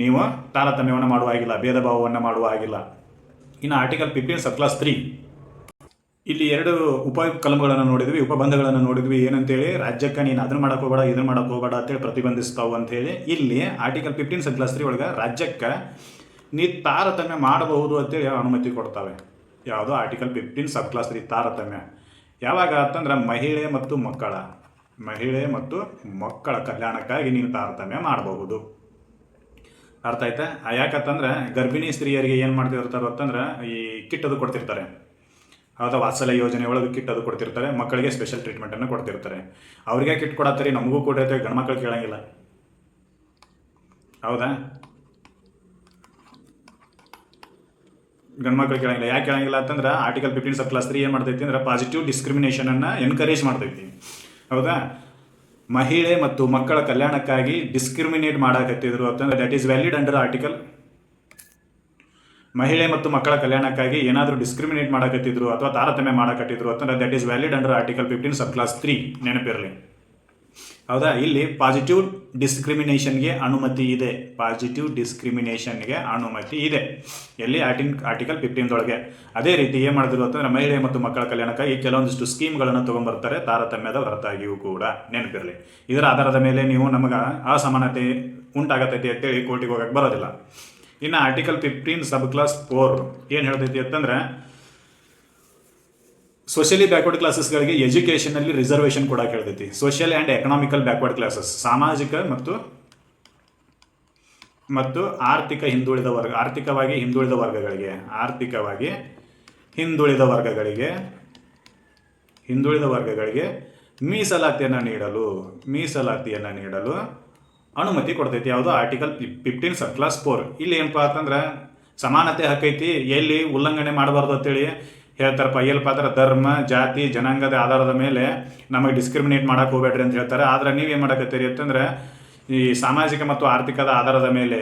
ನೀವು ತಾರತಮ್ಯವನ್ನು ಮಾಡುವ ಆಗಿಲ್ಲ, ಭೇದ ಭಾವವನ್ನು ಮಾಡುವ ಆಗಿಲ್ಲ. ಇನ್ನು ಆರ್ಟಿಕಲ್ 15 ಸಬ್ ಕ್ಲಾಸ್ 3, ಇಲ್ಲಿ 2 ಉಪಕಲಂಗಳನ್ನು ನೋಡಿದ್ವಿ, ಉಪಬಂಧಗಳನ್ನು ನೋಡಿದ್ವಿ. ಏನಂತೇಳಿ, ರಾಜ್ಯಕ್ಕೆ ನೀನು ಅದನ್ನು ಮಾಡಕ್ಕೆ ಹೋಗಬೇಡ, ಇದನ್ನು ಮಾಡಕ್ಕೆ ಹೋಗಬೇಡ ಅಂತೇಳಿ ಪ್ರತಿಬಂಧಿಸ್ತಾವೆ ಅಂತೇಳಿ. ಇಲ್ಲಿ ಆರ್ಟಿಕಲ್ 15 ಸಬ್ ಕ್ಲಾಸ್ 3 ಒಳಗೆ ರಾಜ್ಯಕ್ಕೆ ನೀ ತಾರತಮ್ಯ ಮಾಡಬಹುದು ಅಂತೇಳಿ ಅನುಮತಿ ಕೊಡ್ತಾವೆ. ಯಾವುದು? ಆರ್ಟಿಕಲ್ 15 ಸಬ್ ಕ್ಲಾಸ್ 3 ತಾರತಮ್ಯ. ಯಾವಾಗ ಅಂತಂದ್ರೆ ಮಹಿಳೆ ಮತ್ತು ಮಕ್ಕಳ ಕಲ್ಯಾಣಕ್ಕಾಗಿ ನೀನು ತಾರತಮ್ಯ ಮಾಡಬಹುದು. ಅರ್ಥ ಆಯ್ತಾ? ಯಾಕಂತಂದ್ರೆ ಗರ್ಭಿಣಿ ಸ್ತ್ರೀಯರಿಗೆ ಏನು ಮಾಡ್ತಿರ್ತಾರೆ ಅಂತಂದ್ರೆ ಈ ಕಿಟ್ ಅದು ಕೊಡ್ತಿರ್ತಾರೆ, ಹೌದಾ? ವಾತ್ಸಲ್ಯ ಯೋಜನೆ ಒಳಗೆ ಕಿಟ್ ಅದು ಕೊಡ್ತಿರ್ತಾರೆ, ಮಕ್ಕಳಿಗೆ ಸ್ಪೆಷಲ್ ಟ್ರೀಟ್ಮೆಂಟನ್ನು ಕೊಡ್ತಿರ್ತಾರೆ. ಅವ್ರಿಗೆ ಕಿಟ್ ಕೊಡತ್ತಾರೆ, ನಮಗೂ ಕೊಟ್ಟಿರ್ತಾರೆ, ಗಂಡು ಮಕ್ಕಳು ಕೇಳಂಗಿಲ್ಲ, ಹೌದಾ? ಗಂಡು ಮಕ್ಕಳು ಕೇಳಂಗಿಲ್ಲ. ಯಾಕೆ ಕೇಳಂಗಿಲ್ಲ ಅಂತಂದ್ರೆ ಆರ್ಟಿಕಲ್ 15 ಸಬ್ ಕ್ಲಾಸ್ 3 ಏನು ಮಾಡ್ತೈತಿ ಅಂದ್ರೆ ಪಾಸಿಟಿವ್ ಡಿಸ್ಕ್ರಿಮಿನೇಷನನ್ನು ಎನ್ಕರೇಜ್ ಮಾಡ್ತೈತಿ, ಹೌದಾ? ಮಹಿಳೆ ಮತ್ತು ಮಕ್ಕಳ ಕಲ್ಯಾಣಕ್ಕಾಗಿ ಡಿಸ್ಕ್ರಿಮಿನೇಟ್ ಮಾಡಕತ್ತಿದ್ರು ಅಂತಂದ್ರೆ that is valid under article. ಮಹಿಳೆ ಮತ್ತು ಮಕ್ಕಳ ಕಲ್ಯಾಣಕ್ಕಾಗಿ ಏನಾದರೂ ಡಿಸ್ಕ್ರಿಮಿನೇಟ್ ಮಾಡಕತ್ತಿದ್ರು ಅಥವಾ ತಾರತಮ್ಯ ಮಾಡಕತ್ತಿದ್ರು ಅಂತಂದ್ರೆ that is valid under article 15 sub class 3, ನೆನಪಿರಲಿ, ಹೌದಾ? ಇಲ್ಲಿ ಪಾಸಿಟಿವ್ ಡಿಸ್ಕ್ರಿಮಿನೇಷನ್ಗೆ ಅನುಮತಿ ಇದೆ, ಎಲ್ಲಿ ಆರ್ಟಿಕಲ್ 15 ಒಳಗೆ. ಅದೇ ರೀತಿ ಏನು ಮಾಡಿದ್ರು ಅಂತಂದ್ರೆ ಮಹಿಳೆ ಮತ್ತು ಮಕ್ಕಳ ಕಲ್ಯಾಣಕ್ಕಾಗಿ ಕೆಲವೊಂದಿಷ್ಟು ಸ್ಕೀಮ್ಗಳನ್ನು ತೊಗೊಂಡ್ಬರ್ತಾರೆ, ತಾರತಮ್ಯದ ಹೊರತಾಗಿಯೂ ಕೂಡ, ನೆನಪಿರಲಿ. ಇದರ ಆಧಾರದ ಮೇಲೆ ನೀವು ನಮಗೆ ಅಸಮಾನತೆ ಉಂಟಾಗತೈತಿ ಅಂತೇಳಿ ಕೋರ್ಟಿಗೆ ಹೋಗಕ್ಕೆ ಬರೋದಿಲ್ಲ. ಇನ್ನು ಆರ್ಟಿಕಲ್ 15 ಸಬ್ ಕ್ಲಾಸ್ 4 ಏನು ಹೇಳ್ತೈತಿ ಅಂತಂದ್ರೆ ಸೋಷಿಯಲಿ ಬ್ಯಾಕ್ವರ್ಡ್ ಕ್ಲಾಸಸ್ಗಳಿಗೆ ಎಜುಕೇಷನಲ್ಲಿ ರಿಸರ್ವೇಷನ್ ಕೊಡಕ್ಕೆ ಹೇಳ್ತೈತಿ. Social and economical backward classes, ಸಾಮಾಜಿಕ ಮತ್ತು ಆರ್ಥಿಕವಾಗಿ ಹಿಂದುಳಿದ ವರ್ಗಗಳಿಗೆ ಮೀಸಲಾತಿಯನ್ನು ನೀಡಲು ಅನುಮತಿ ಕೊಡ್ತೈತಿ. ಯಾವುದು? Article 15 sub clause 4. ಇಲ್ಲಿ ಏನಪ್ಪ ಅಂತಂದ್ರೆ ಸಮಾನತೆ ಹಕ್ಕೈತಿ, ಎಲ್ಲಿ ಉಲ್ಲಂಘನೆ ಮಾಡಬಾರ್ದು ಅಂತೇಳಿ ಹೇಳ್ತಾರಪ್ಪ. ಏನಪ್ಪ ಅಂದ್ರೆ ಧರ್ಮ, ಜಾತಿ, ಜನಾಂಗದ ಆಧಾರದ ಮೇಲೆ ನಮಗೆ ಡಿಸ್ಕ್ರಿಮಿನೇಟ್ ಮಾಡಕ್ಕೆ ಹೋಗ್ಬೇಡ್ರಿ ಅಂತ ಹೇಳ್ತಾರೆ. ಆದರೆ ನೀವೇನು ಮಾಡಕತ್ತೀರಿ ಅಂತಂದ್ರೆ ಈ ಸಾಮಾಜಿಕ ಮತ್ತು ಆರ್ಥಿಕದ ಆಧಾರದ ಮೇಲೆ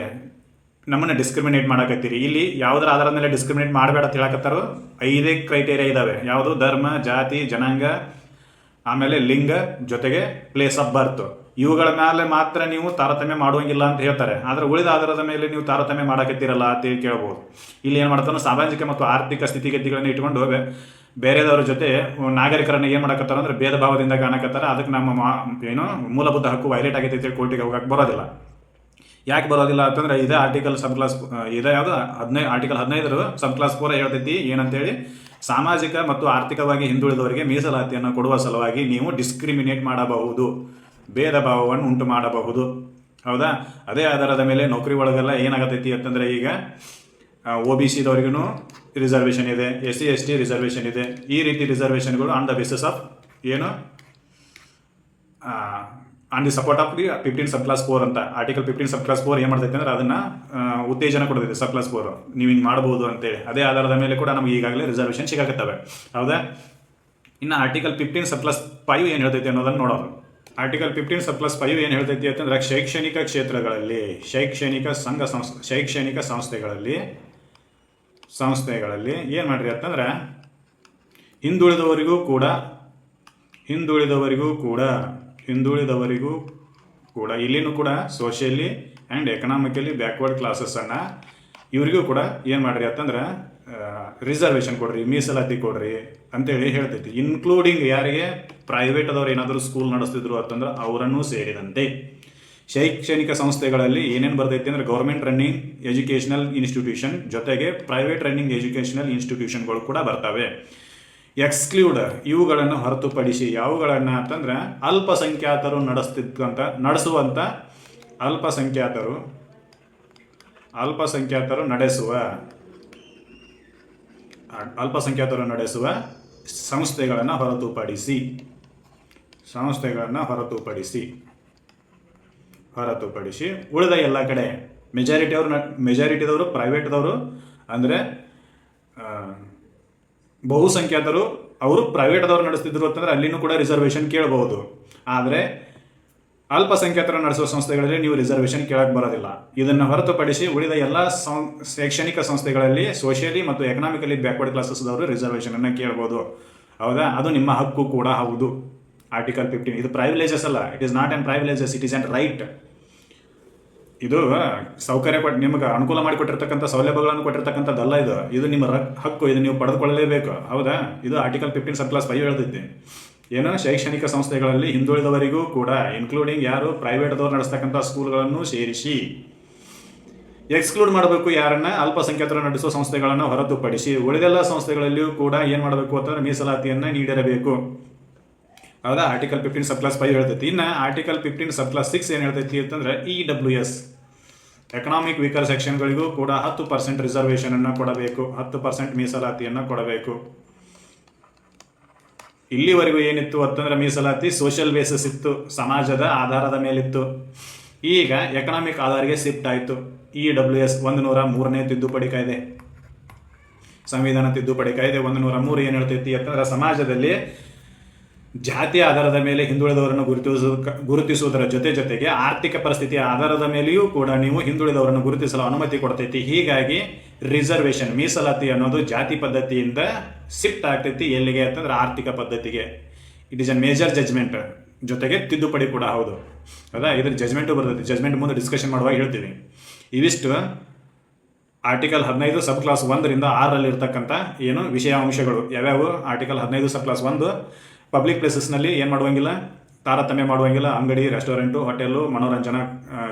ನಮ್ಮನ್ನು ಡಿಸ್ಕ್ರಿಮಿನೇಟ್ ಮಾಡಕತ್ತೀರಿ. ಇಲ್ಲಿ ಯಾವುದರ ಆಧಾರದ ಮೇಲೆ ಡಿಸ್ಕ್ರಿಮಿನೇಟ್ ಮಾಡಬೇಡ ಅಂತ ಹೇಳಕತ್ತಾರೋ 5 ಕ್ರೈಟೇರಿಯಾ ಇದಾವೆ. ಯಾವುದು? ಧರ್ಮ, ಜಾತಿ, ಜನಾಂಗ, ಆಮೇಲೆ ಲಿಂಗ, ಜೊತೆಗೆ ಪ್ಲೇಸ್ ಆಫ್ ಬರ್ತ್. ಇವುಗಳ ಮೇಲೆ ಮಾತ್ರ ನೀವು ತಾರತಮ್ಯ ಮಾಡುವಂಗಿಲ್ಲ ಅಂತ ಹೇಳ್ತಾರೆ. ಆದರೆ ಉಳಿದ ಆಧಾರದ ಮೇಲೆ ನೀವು ತಾರತಮ್ಯ ಮಾಡಕತ್ತೀರಲ್ಲ ಅಂತ ಕೇಳ್ಬೋದು. ಇಲ್ಲಿ ಏನು ಮಾಡ್ತಾನೋ ಸಾಮಾಜಿಕ ಮತ್ತು ಆರ್ಥಿಕ ಸ್ಥಿತಿಗತಿಗಳನ್ನು ಇಟ್ಕೊಂಡು ಬೇರೆದವ್ರ ಜೊತೆ ನಾಗರಿಕರನ್ನು ಏನು ಮಾಡಕತ್ತಾರ ಅಂದ್ರೆ ಭೇದ ಭಾವದಿಂದ ಕಾಣಕತ್ತಾರ. ಅದಕ್ಕೆ ನಮ್ಮ ಮೂಲಭೂತ ಹಕ್ಕು ವೈಲೇಟ್ ಆಗೈತೆ ಅಂತೇಳಿ ಕೋರ್ಟಿಗೆ ಹೋಗಕ್ಕೆ ಬರೋದಿಲ್ಲ. ಯಾಕೆ ಬರೋದಿಲ್ಲ ಅಂತಂದ್ರೆ ಇದೇ ಆರ್ಟಿಕಲ್ ಆರ್ಟಿಕಲ್ 15 ಸಬ್ ಕ್ಲಾಸ್ 4 ಹೇಳ್ತೈತಿ ಏನಂತೇಳಿ, ಸಾಮಾಜಿಕ ಮತ್ತು ಆರ್ಥಿಕವಾಗಿ ಹಿಂದುಳಿದವರಿಗೆ ಮೀಸಲಾತಿಯನ್ನು ಕೊಡುವ ಸಲುವಾಗಿ ನೀವು ಡಿಸ್ಕ್ರಿಮಿನೇಟ್ ಮಾಡಬಹುದು, ಭೇದ ಭಾವವನ್ನು ಉಂಟು ಮಾಡಬಹುದು, ಹೌದಾ? ಅದೇ ಆಧಾರದ ಮೇಲೆ ನೌಕರಿ ಒಳಗೆಲ್ಲ ಏನಾಗತೈತಿ ಅಂತಂದರೆ ಈಗ OBCದವ್ರಿಗೂ ರಿಸರ್ವೇಷನ್ ಇದೆ, SC/ST ರಿಸರ್ವೇಷನ್ ಇದೆ. ಈ ರೀತಿ ರಿಸರ್ವೇಷನ್ಗಳು on the basis of on the support of the 15 sub clause 4 ಅಂತ. ಆರ್ಟಿಕಲ್ 15 ಸಬ್ ಕ್ಲಾಸ್ 4 ಏನು ಮಾಡ್ತೈತೆ ಅಂದ್ರೆ ಅದನ್ನು ಉತ್ತೇಜನ ಕೊಡ್ತೈತೆ, ಸಬ್ ಕ್ಲಾಸ್ 4 ನೀವು ಹಿಂಗೆ ಮಾಡ್ಬೋದು ಅಂತೇಳಿ. ಅದೇ ಆಧಾರದ ಮೇಲೆ ಕೂಡ ನಮಗೆ ಈಗಾಗಲೇ ರಿಸರ್ವೇಷನ್ ಸಿಗಾಕತ್ತವೆ, ಹೌದಾ? ಇನ್ನು ಆರ್ಟಿಕಲ್ 15 ಸಬ್ ಕ್ಲಾಸ್ 5 ಏನು ಹೇಳ್ತೈತೆ ಅನ್ನೋದನ್ನು ನೋಡೋದು. ಆರ್ಟಿಕಲ್ 15 ಏನು ಹೇಳ್ತೈತಿ ಅಂತಂದ್ರೆ ಶೈಕ್ಷಣಿಕ ಕ್ಷೇತ್ರಗಳಲ್ಲಿ ಶೈಕ್ಷಣಿಕ ಸಂಸ್ಥೆಗಳಲ್ಲಿ ಏನು ಮಾಡ್ರಿ ಅಂತಂದ್ರೆ ಹಿಂದುಳಿದವರಿಗೂ ಕೂಡ ಇಲ್ಲಿನೂ ಕೂಡ ಸೋಷಿಯಲಿ ಆ್ಯಂಡ್ ಎಕನಾಮಿಕಲಿ ಬ್ಯಾಕ್ವರ್ಡ್ ಕ್ಲಾಸಸ್ಸನ್ನು ಇವರಿಗೂ ಕೂಡ ಏನು ಮಾಡ್ರಿ ಅಂತಂದ್ರೆ ರಿಸರ್ವೇಷನ್ ಕೊಡ್ರಿ, ಮೀಸಲಾತಿ ಕೊಡ್ರಿ ಅಂತೇಳಿ ಹೇಳ್ತೈತಿ. ಇನ್ಕ್ಲೂಡಿಂಗ್ ಯಾರಿಗೆ ಪ್ರೈವೇಟ್ ಅದವ್ರು ಏನಾದರೂ ಸ್ಕೂಲ್ ನಡೆಸ್ತಿದ್ರು ಅಂತಂದ್ರೆ ಅವರನ್ನೂ ಸೇರಿದಂತೆ ಶೈಕ್ಷಣಿಕ ಸಂಸ್ಥೆಗಳಲ್ಲಿ ಏನೇನು ಬರ್ತೈತಿ ಅಂದ್ರೆ ಗೌರ್ಮೆಂಟ್ ರನ್ನಿಂಗ್ ಎಜುಕೇಷನಲ್ ಇನ್ಸ್ಟಿಟ್ಯೂಷನ್ ಜೊತೆಗೆ ಪ್ರೈವೇಟ್ ರನ್ನಿಂಗ್ ಎಜುಕೇಷನಲ್ ಇನ್ಸ್ಟಿಟ್ಯೂಷನ್ಗಳು ಕೂಡ ಬರ್ತವೆ. ಎಕ್ಸ್ಕ್ಲೂಡ್ ಇವುಗಳನ್ನು ಹೊರತುಪಡಿಸಿ ಯಾವುಗಳನ್ನು ಅಂತಂದ್ರೆ ಅಲ್ಪಸಂಖ್ಯಾತರು ನಡೆಸುವಂಥ ಅಲ್ಪಸಂಖ್ಯಾತರು ನಡೆಸುವ ಸಂಸ್ಥೆಗಳನ್ನು ಹೊರತುಪಡಿಸಿ ಉಳಿದ ಎಲ್ಲ ಕಡೆ ಮೆಜಾರಿಟಿದವರು ಪ್ರೈವೇಟ್ದವರು ಅಂದರೆ ಬಹುಸಂಖ್ಯಾತರು ಅವರು ಪ್ರೈವೇಟ್ದವ್ರು ನಡೆಸ್ತಿದ್ರು ಅಂತಂದ್ರೆ ಅಲ್ಲಿನೂ ಕೂಡ ರಿಸರ್ವೇಷನ್ ಕೇಳಬಹುದು. ಆದರೆ ಅಲ್ಪಸಂಖ್ಯಾತರು ನಡೆಸುವ ಸಂಸ್ಥೆಗಳಲ್ಲಿ ನೀವು ರಿಸರ್ವೇಷನ್ ಕೇಳಕ್ಕೆ ಬರೋದಿಲ್ಲ. ಇದನ್ನು ಹೊರತುಪಡಿಸಿ ಉಳಿದ ಎಲ್ಲ ಶೈಕ್ಷಣಿಕ ಸಂಸ್ಥೆಗಳಲ್ಲಿ ಸೋಷಿಯಲಿ ಮತ್ತು ಎಕನಾಮಿಕಲಿ ಬ್ಯಾಕ್ವರ್ಡ್ ಕ್ಲಾಸಸ್ದವರು ರಿಸರ್ವೇಷನನ್ನು ಕೇಳ್ಬೋದು. ಹೌದಾ? ಅದು ನಿಮ್ಮ ಹಕ್ಕು ಕೂಡ ಹೌದು. ಆರ್ಟಿಕಲ್ 15 ಇದು ಪ್ರೈವಿಲೇಜಸ್ ಅಲ್ಲ, it is not on privileges, it is on right. ಇದು ಸೌಕರ್ಯ ನಿಮಗೆ ಅನುಕೂಲ ಮಾಡಿಕೊಟ್ಟಿರ್ತಕ್ಕಂಥ ಸೌಲಭ್ಯಗಳನ್ನು ಕೊಟ್ಟಿರ್ತಕ್ಕಂಥದ್ದಲ್ಲ. ಇದು ನಿಮ್ಮ ಹಕ್ಕು, ಇದು ನೀವು ಪಡೆದುಕೊಳ್ಳಲೇಬೇಕು. ಹೌದಾ? ಇದು ಆರ್ಟಿಕಲ್ 15(5) ಹೇಳ್ತೈತಿ. ಏನು ಶೈಕ್ಷಣಿಕ ಸಂಸ್ಥೆಗಳಲ್ಲಿ ಹಿಂದುಳಿದವರಿಗೂ ಕೂಡ ಇನ್ಕ್ಲೂಡಿಂಗ್ ಯಾರು ಪ್ರೈವೇಟ್ದವ್ರು ನಡೆಸ್ತಕ್ಕಂಥ ಸ್ಕೂಲ್ಗಳನ್ನು ಸೇರಿಸಿ ಎಕ್ಸ್ಕ್ಲೂಡ್ ಮಾಡಬೇಕು. ಯಾರನ್ನ ಅಲ್ಪಸಂಖ್ಯಾತರು ನಡೆಸುವ ಸಂಸ್ಥೆಗಳನ್ನು ಹೊರತುಪಡಿಸಿ ಉಳಿದೆಲ್ಲ ಸಂಸ್ಥೆಗಳಲ್ಲಿಯೂ ಕೂಡ ಏನು ಮಾಡಬೇಕು ಅಂತಂದ್ರೆ ಮೀಸಲಾತಿಯನ್ನು ನೀಡಿರಬೇಕು. ಹೌದಾ? ಆರ್ಟಿಕಲ್ 15(5) ಹೇಳ್ತೈತಿ. ಇನ್ನು ಆರ್ಟಿಕಲ್ 15(6) ಏನು ಹೇಳ್ತೈತಿ ಅಂತಂದ್ರೆ EWS ಎಕನಾಮಿಕ್ ವೀಕರ್ ಸೆಕ್ಷನ್ಗಳಿಗೂ ಕೂಡ 10% ರಿಸರ್ವೇಷನನ್ನು ಕೊಡಬೇಕು, 10% ಮೀಸಲಾತಿಯನ್ನು ಕೊಡಬೇಕು. ಇಲ್ಲಿವರೆಗೂ ಏನಿತ್ತು ಅಂತಂದ್ರೆ ಮೀಸಲಾತಿ ಸೋಷಿಯಲ್ ಬೇಸಿಸ್ ಇತ್ತು, ಸಮಾಜದ ಆಧಾರದ ಮೇಲಿತ್ತು. ಈಗ ಎಕನಾಮಿಕ್ ಆಧಾರಿಗೆ ಶಿಫ್ಟ್ ಆಯಿತು. EWS 103ನೇ ತಿದ್ದುಪಡಿ ಕಾಯ್ದೆ, ಸಂವಿಧಾನ ತಿದ್ದುಪಡಿ ಕಾಯ್ದೆ 103 ಏನು ಹೇಳ್ತೈತಿ ಅಂತಂದ್ರೆ ಸಮಾಜದಲ್ಲಿ ಜಾತಿಯ ಆಧಾರದ ಮೇಲೆ ಹಿಂದುಳಿದವರನ್ನು ಗುರುತಿಸುವುದರ ಜೊತೆಗೆ ಆರ್ಥಿಕ ಪರಿಸ್ಥಿತಿಯ ಆಧಾರದ ಮೇಲೆಯೂ ಕೂಡ ನೀವು ಹಿಂದುಳಿದವರನ್ನು ಗುರುತಿಸಲು ಅನುಮತಿ ಕೊಡ್ತೈತಿ. ಹೀಗಾಗಿ ರಿಸರ್ವೇಷನ್ ಮೀಸಲಾತಿ ಅನ್ನೋದು ಜಾತಿ ಪದ್ಧತಿಯಿಂದ ಶಿಫ್ಟ್ ಆಗ್ತೈತಿ. ಎಲ್ಲಿಗೆ ಅಂತಂದ್ರೆ ಆರ್ಥಿಕ ಪದ್ಧತಿಗೆ. It is a major judgment, ಜೊತೆಗೆ ತಿದ್ದುಪಡಿ ಕೂಡ ಹೌದು. ಹೌದಾ? ಇದ್ರ ಜಜ್ಮೆಂಟು ಬರ್ತೈತಿ. ಜಜ್ಮೆಂಟ್ ಮುಂದೆ ಡಿಸ್ಕಷನ್ ಮಾಡುವಾಗ ಹೇಳ್ತೀವಿ. ಇವಿಷ್ಟು ಆರ್ಟಿಕಲ್ 15 ಸಬ್ ಕ್ಲಾಸ್ 1ರಿಂದ 6ರಲ್ಲಿ ಇರ್ತಕ್ಕಂಥ ಏನು ವಿಷಯಾಂಶಗಳು ಯಾವ್ಯಾವು. ಆರ್ಟಿಕಲ್ 15 ಸಬ್ ಕ್ಲಾಸ್ 1 ಪಬ್ಲಿಕ್ ಪ್ಲೇಸಸ್ನಲ್ಲಿ ಏನು ಮಾಡುವಂಗಿಲ್ಲ, ತಾರತಮ್ಯ ಮಾಡುವಂಗಿಲ್ಲ, ಅಂಗಡಿ, ರೆಸ್ಟೋರೆಂಟು, ಹೋಟೆಲು, ಮನೋರಂಜನಾ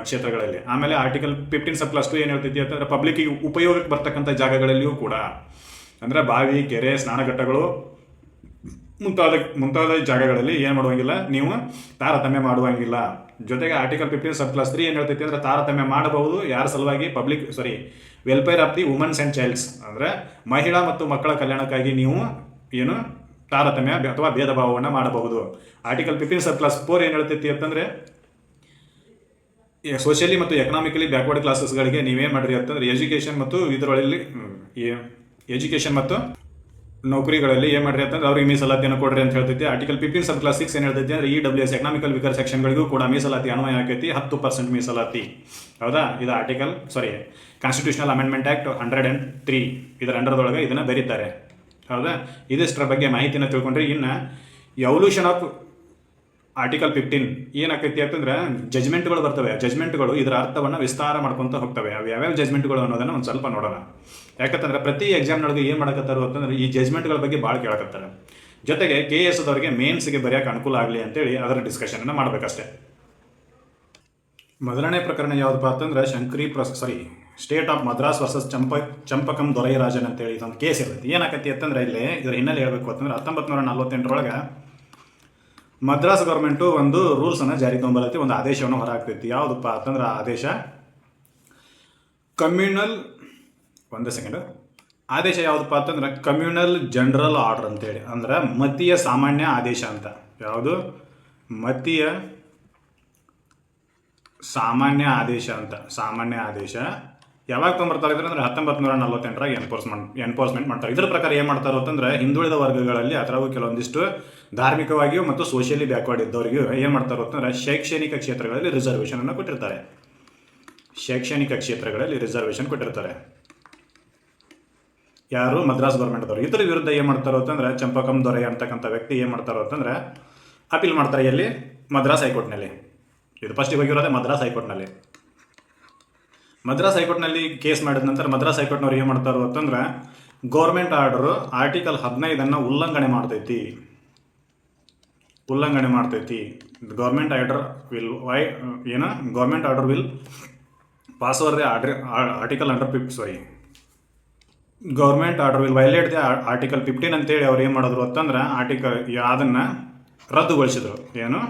ಕ್ಷೇತ್ರಗಳಲ್ಲಿ. ಆಮೇಲೆ ಆರ್ಟಿಕಲ್ 15 ಸಬ್ ಕ್ಲಾಸ್ 2 ಏನು ಹೇಳ್ತೈತಿ ಅಂತಂದ್ರೆ ಪಬ್ಲಿಕ್ಕಿಗೆ ಉಪಯೋಗಕ್ಕೆ ಬರ್ತಕ್ಕಂಥ ಜಾಗಗಳಲ್ಲಿಯೂ ಕೂಡ ಅಂದರೆ ಬಾವಿ, ಕೆರೆ, ಸ್ನಾನಘಟ್ಟಗಳು ಮುಂತಾದ ಜಾಗಗಳಲ್ಲಿ ಏನು ಮಾಡುವಂಗಿಲ್ಲ, ನೀವು ತಾರತಮ್ಯ ಮಾಡುವಂಗಿಲ್ಲ. ಜೊತೆಗೆ ಆರ್ಟಿಕಲ್ 15 ಸಬ್ ಕ್ಲಾಸ್ 3 ಏನು ಹೇಳ್ತೈತಿ ಅಂದರೆ ತಾರತಮ್ಯ ಮಾಡಬಹುದು. ಯಾರ ಸಲುವಾಗಿ? Welfare of the women's and child's ಅಂದರೆ ಮಹಿಳಾ ಮತ್ತು ಮಕ್ಕಳ ಕಲ್ಯಾಣಕ್ಕಾಗಿ ನೀವು ಏನು ತಾರತಮ್ಯ ಅಥವಾ ಭೇದ ಭಾವವನ್ನು ಮಾಡಬಹುದು. ಆರ್ಟಿಕಲ್ 15 ಸಬ್ ಕ್ಲಾಸ್ 4 ಏನು ಹೇಳ್ತೈತಿ ಅಂತಂದರೆ ಸೋಷಿಯಲಿ ಮತ್ತು ಎಕನಾಮಿಕಲಿ ಬ್ಯಾಕ್ವರ್ಡ್ ಕ್ಲಾಸಸ್ಗಳಿಗೆ ನೀವೇನು ಮಾಡಿರಿ ಅಂತಂದ್ರೆ ಎಜುಕೇಷನ್ ಮತ್ತು ನೌಕರಿಗಳಲ್ಲಿ ಏನು ಮಾಡಿರಿ ಅಂತಂದ್ರೆ ಅವ್ರಿಗೆ ಮೀಸಲಾತಿಯನ್ನು ಕೊಡ್ರಿ ಅಂತ ಹೇಳ್ತೈತಿ. ಆರ್ಟಿಕಲ್ 15 ಸಬ್ ಕ್ಲಾಸ್ 6 ಏನು ಹೇಳ್ತೈತಿ ಅಂದರೆ EWS ಎಕನಾಮಿಕಲ್ ವೀಕರ್ ಸೆಕ್ಷನ್ಗಳಿಗೂ ಕೂಡ ಮೀಸಲಾತಿ ಅನ್ವಯ ಆಕೈತಿ, 10% ಮೀಸಲಾತಿ. ಹೌದಾ? ಇದು ಕಾನ್ಸ್ಟಿಟ್ಯೂಷನಲ್ ಅಮೆಂಡ್ಮೆಂಟ್ ಆಕ್ಟ್ 103 ಇದರ ಅಂಡರ್ದೊಳಗೆ ಇದನ್ನು ಬರೀತಾರೆ. ಹೌದಾ? ಇದಿಷ್ಟರ ಬಗ್ಗೆ ಮಾಹಿತಿನ ತಿಳ್ಕೊಂಡ್ರೆ ಇನ್ನು ಎವಲ್ಯೂಷನ್ ಆಫ್ ಆರ್ಟಿಕಲ್ 15 ಏನಾಕೈತಿ ಅಂತಂದ್ರೆ ಜಜ್ಮೆಂಟ್ಗಳು ಬರ್ತವೆ. ಜಜ್ಮೆಂಟ್ಗಳು ಇದರ ಅರ್ಥವನ್ನು ವಿಸ್ತಾರ ಮಾಡ್ಕೊತ ಹೋಗ್ತವೆ. ಅವು ಯಾವ್ಯಾವ ಜಜ್ಮೆಂಟ್ಗಳು ಅನ್ನೋದನ್ನು ಒಂದು ಸ್ವಲ್ಪ ನೋಡೋಣ. ಯಾಕಂತಂದ್ರೆ ಪ್ರತಿ ಎಕ್ಸಾಮ್ನೊಳಗೆ ಏನು ಮಾಡಕತ್ತಾರು ಅಂತಂದ್ರೆ ಈ ಜಜ್ಮೆಂಟ್ಗಳ ಬಗ್ಗೆ ಭಾಳ ಕೇಳಕತ್ತಾರೆ. ಜೊತೆಗೆ KS ಅದವರಿಗೆ ಮೇನ್ಸ್ಗೆ ಬರೆಯೋಕೆ ಅನುಕೂಲ ಆಗಲಿ ಅಂತೇಳಿ ಅದರ ಡಿಸ್ಕಷನನ್ನು ಮಾಡಬೇಕಷ್ಟೇ. ಮೊದಲನೇ ಪ್ರಕರಣ ಯಾವುದಪ್ಪ ಅಂತಂದ್ರೆ ಸ್ಟೇಟ್ ಆಫ್ ಮದ್ರಾಸ್ ವರ್ಸಸ್ ಚಂಪಕಂ ದೊರೈರಾಜನ್ ಅಂತೇಳಿ ಇದೊಂದು ಕೇಸ್ ಇರ್ತೈತಿ. ಏನಾಕತಿ ಅಂತಂದ್ರೆ ಇಲ್ಲಿ ಇದರ ಹಿನ್ನೆಲೆ ಹೇಳಬೇಕು ಅಂತಂದ್ರೆ 1948ರೊಳಗೆ ಮದ್ರಾಸ್ ಗೌರ್ಮೆಂಟು ಒಂದು ರೂಲ್ಸನ್ನು ಜಾರಿ ತೊಗೊಂಬರತ್ತೆ, ಒಂದು ಆದೇಶವನ್ನು ಹೊರಹಾಕ್ತೈತಿ. ಯಾವುದಪ್ಪ ಅಂತಂದ್ರೆ ಆ ಆದೇಶ ಆದೇಶ ಯಾವುದಪ್ಪ ಅಂತಂದ್ರೆ ಕಮ್ಯುನಲ್ ಜನರಲ್ ಆರ್ಡರ್ ಅಂತೇಳಿ, ಅಂದ್ರೆ ಮತೀಯ ಸಾಮಾನ್ಯ ಆದೇಶ ಅಂತ. ಯಾವುದು? ಮತೀಯ ಸಾಮಾನ್ಯ ಆದೇಶ ಅಂತ. ಸಾಮಾನ್ಯ ಆದೇಶ ಯಾವಾಗ ತೊಗೊಂಬರ್ತಾರೆ ಅಂದ್ರೆ 1948 ಎನ್ಫೋರ್ಸ್ಮೆಂಟ್ ಮಾಡ್ತಾರೆ. ಇದ್ರ ಪ್ರಕಾರ ಏನು ಮಾಡ್ತಾರೆ ಅಂತಂದ್ರೆ ಹಿಂದುಳಿದ ವರ್ಗಗಳಲ್ಲಿ ಅದರಾಗೂ ಕೆಲವೊಂದಿಷ್ಟು ಧಾರ್ಮಿಕವಾಗಿಯೂ ಮತ್ತು ಸೋಷಿಯಲಿ ಬ್ಯಾಕ್ವರ್ಡ್ ಇದ್ದವರಿಗೂ ಏನು ಮಾಡ್ತಾರೆ ಅಂತಂದ್ರೆ ಶೈಕ್ಷಣಿಕ ಕ್ಷೇತ್ರಗಳಲ್ಲಿ ರಿಸರ್ವೇಷನ್ ಅನ್ನು ಕೊಟ್ಟಿರ್ತಾರೆ. ಶೈಕ್ಷಣಿಕ ಕ್ಷೇತ್ರಗಳಲ್ಲಿ ರಿಸರ್ವೇಷನ್ ಕೊಟ್ಟಿರ್ತಾರೆ. ಯಾರು? ಮದ್ರಾಸ್ ಗೌರ್ಮೆಂಟ್ದವರು. ಇದ್ರ ವಿರುದ್ಧ ಏನು ಮಾಡ್ತಾರೋ ಅಂತಂದ್ರೆ ಚಂಪಕಂ ದೊರೆ ಅಂತಕ್ಕಂಥ ವ್ಯಕ್ತಿ ಏನು ಮಾಡ್ತಾರೋ ಅಂತಂದ್ರೆ ಅಪೀಲ್ ಮಾಡ್ತಾರೆ. ಎಲ್ಲಿ? ಮದ್ರಾಸ್ ಹೈಕೋರ್ಟ್ನಲ್ಲಿ. ಇದು ಫಸ್ಟಿಗೆ ಹೋಗಿರೋದೆ ಮದ್ರಾಸ್ ಹೈಕೋರ್ಟ್ನಲ್ಲಿ. ಮದ್ರಾಸ್ ಹೈಕೋರ್ಟ್ನಲ್ಲಿ ಕೇಸ್ ಮಾಡಿದ ನಂತರ ಮದ್ರಾಸ್ ಹೈಕೋರ್ಟ್ನವ್ರು ಏನು ಮಾಡ್ತಾರೋ ಅಂತಂದ್ರೆ ಗೌರ್ಮೆಂಟ್ ಆರ್ಡರು ಆರ್ಟಿಕಲ್ 15 ಉಲ್ಲಂಘನೆ ಮಾಡ್ತೈತಿ. Government order will government order will pass over the article government order will violate the article 15 ಅಂತೇಳಿ ಅವ್ರು ಏನು ಮಾಡಿದ್ರು ಅಂತಂದ್ರೆ ಅದನ್ನು ರದ್ದುಗೊಳಿಸಿದ್ರು. ಏನು?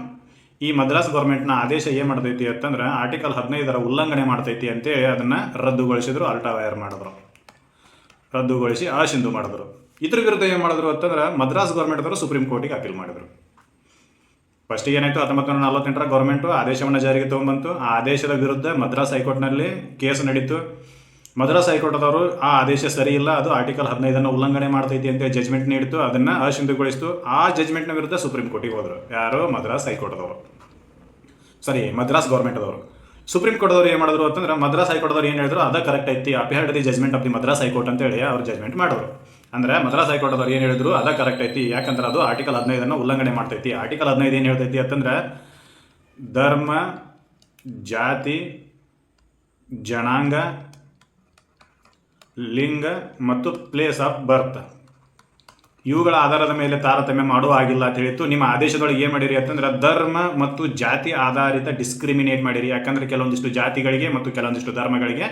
ಈ ಮದ್ರಾಸ್ ಗೌರ್ಮೆಂಟ್ನ ಆದೇಶ ಏನು ಮಾಡ್ತೈತಿ ಅಂತಂದ್ರೆ ಆರ್ಟಿಕಲ್ 15 ಉಲ್ಲಂಘನೆ ಮಾಡ್ತೈತಿ ಅಂತೇಳಿ ಅದನ್ನು ರದ್ದುಗೊಳಿಸಿದ್ರು. ಅಲ್ಟಾವೈರ್ ಮಾಡಿದ್ರು, ರದ್ದುಗೊಳಿಸಿ ಅಸಿಂಧು ಮಾಡಿದ್ರು. ಇದ್ರ ವಿರುದ್ಧ ಏನು ಮಾಡಿದ್ರು ಅಂತಂದ್ರೆ ಮದ್ರಾಸ್ ಗೌರ್ಮೆಂಟ್ದವರು ಸುಪ್ರೀಂ ಕೋರ್ಟಿಗೆ ಅಪೀಲ್ ಮಾಡಿದರು. ಫಸ್ಟಿಗೆ ಏನಾಯಿತು? 1948 ಗೌರ್ಮೆಂಟು ಆದೇಶವನ್ನು ಜಾರಿಗೆ ತೊಗೊಂಬಂತು. ಆ ಆದೇಶದ ವಿರುದ್ಧ ಮದ್ರಾಸ್ ಹೈಕೋರ್ಟ್ನಲ್ಲಿ ಕೇಸ್ ನಡೀತು. ಮದ್ರಾಸ್ ಹೈಕೋರ್ಟ್ದವರು ಆ ಆದೇಶ ಸರಿ ಇಲ್ಲ, ಅದು ಆರ್ಟಿಕಲ್ 15 ಉಲ್ಲಂಘನೆ ಮಾಡ್ತೈತಿ ಅಂತ ಜಜ್ಮೆಂಟ್ ನೀಡಿತು, ಅದನ್ನು ಅಸಿಂಧುಗೊಳಿಸಿತು. ಆ ಜಜ್ಮೆಂಟ್ನ ವಿರುದ್ಧ ಸುಪ್ರೀಂ ಕೋರ್ಟಿಗೆ ಹೋದರು. ಯಾರು? ಮದ್ರಾಸ್ ಗೌರ್ಮೆಂಟ್ದವರು. ಸುಪ್ರೀಂ ಕೋರ್ಟ್ದವ್ರು ಏನು ಮಾಡಿದ್ರು ಅಂತಂದ್ರೆ ಮದ್ರಾಸ್ ಹೈಕೋರ್ಟ್ದವ್ರು ಏನು ಹೇಳಿದ್ರು ಅದ ಕರೆಕ್ಟ್ ಐತಿ, appeared the judgment of the Madras high court ಅಂತೇಳಿ ಅವ್ರು ಜಜ್ಮೆಂಟ್ ಮಾಡಿದ್ರು. ಅಂದ್ರೆ ಮದ್ರಾಸ್ ಹೈಕೋರ್ಟ್ದವ್ರು ಏನು ಹೇಳಿದ್ರು ಅದ ಕರೆಕ್ಟ್ ಐತಿ, ಯಾಕಂದ್ರೆ ಅದು ಆರ್ಟಿಕಲ್ 15 ಉಲ್ಲಂಘನೆ ಮಾಡ್ತೈತಿ. ಆರ್ಟಿಕಲ್ 15 ಏನು ಹೇಳ್ತೈತಿ ಅಂತಂದ್ರೆ ಧರ್ಮ, ಜಾತಿ, ಜನಾಂಗ, ಲಿಂಗ ಮತ್ತು ಪ್ಲೇಸ್ ಆಫ್ ಬರ್ತ್ ಇವುಗಳ ಆಧಾರದ ಮೇಲೆ ತಾರತಮ್ಯ ಮಾಡುವ ಆಗಿಲ್ಲ ಅಂತ ಹೇಳಿತ್ತು. ನಿಮ್ಮ ಆದೇಶದೊಳಗೆ ಏನು ಮಾಡಿರಿ ಅಂತಂದ್ರೆ ಧರ್ಮ ಮತ್ತು ಜಾತಿ ಆಧಾರಿತ ಡಿಸ್ಕ್ರಿಮಿನೇಟ್ ಮಾಡಿರಿ. ಯಾಕಂದ್ರೆ ಕೆಲವೊಂದಿಷ್ಟು ಜಾತಿಗಳಿಗೆ ಮತ್ತು ಕೆಲವೊಂದಿಷ್ಟು ಧರ್ಮಗಳಿಗೆ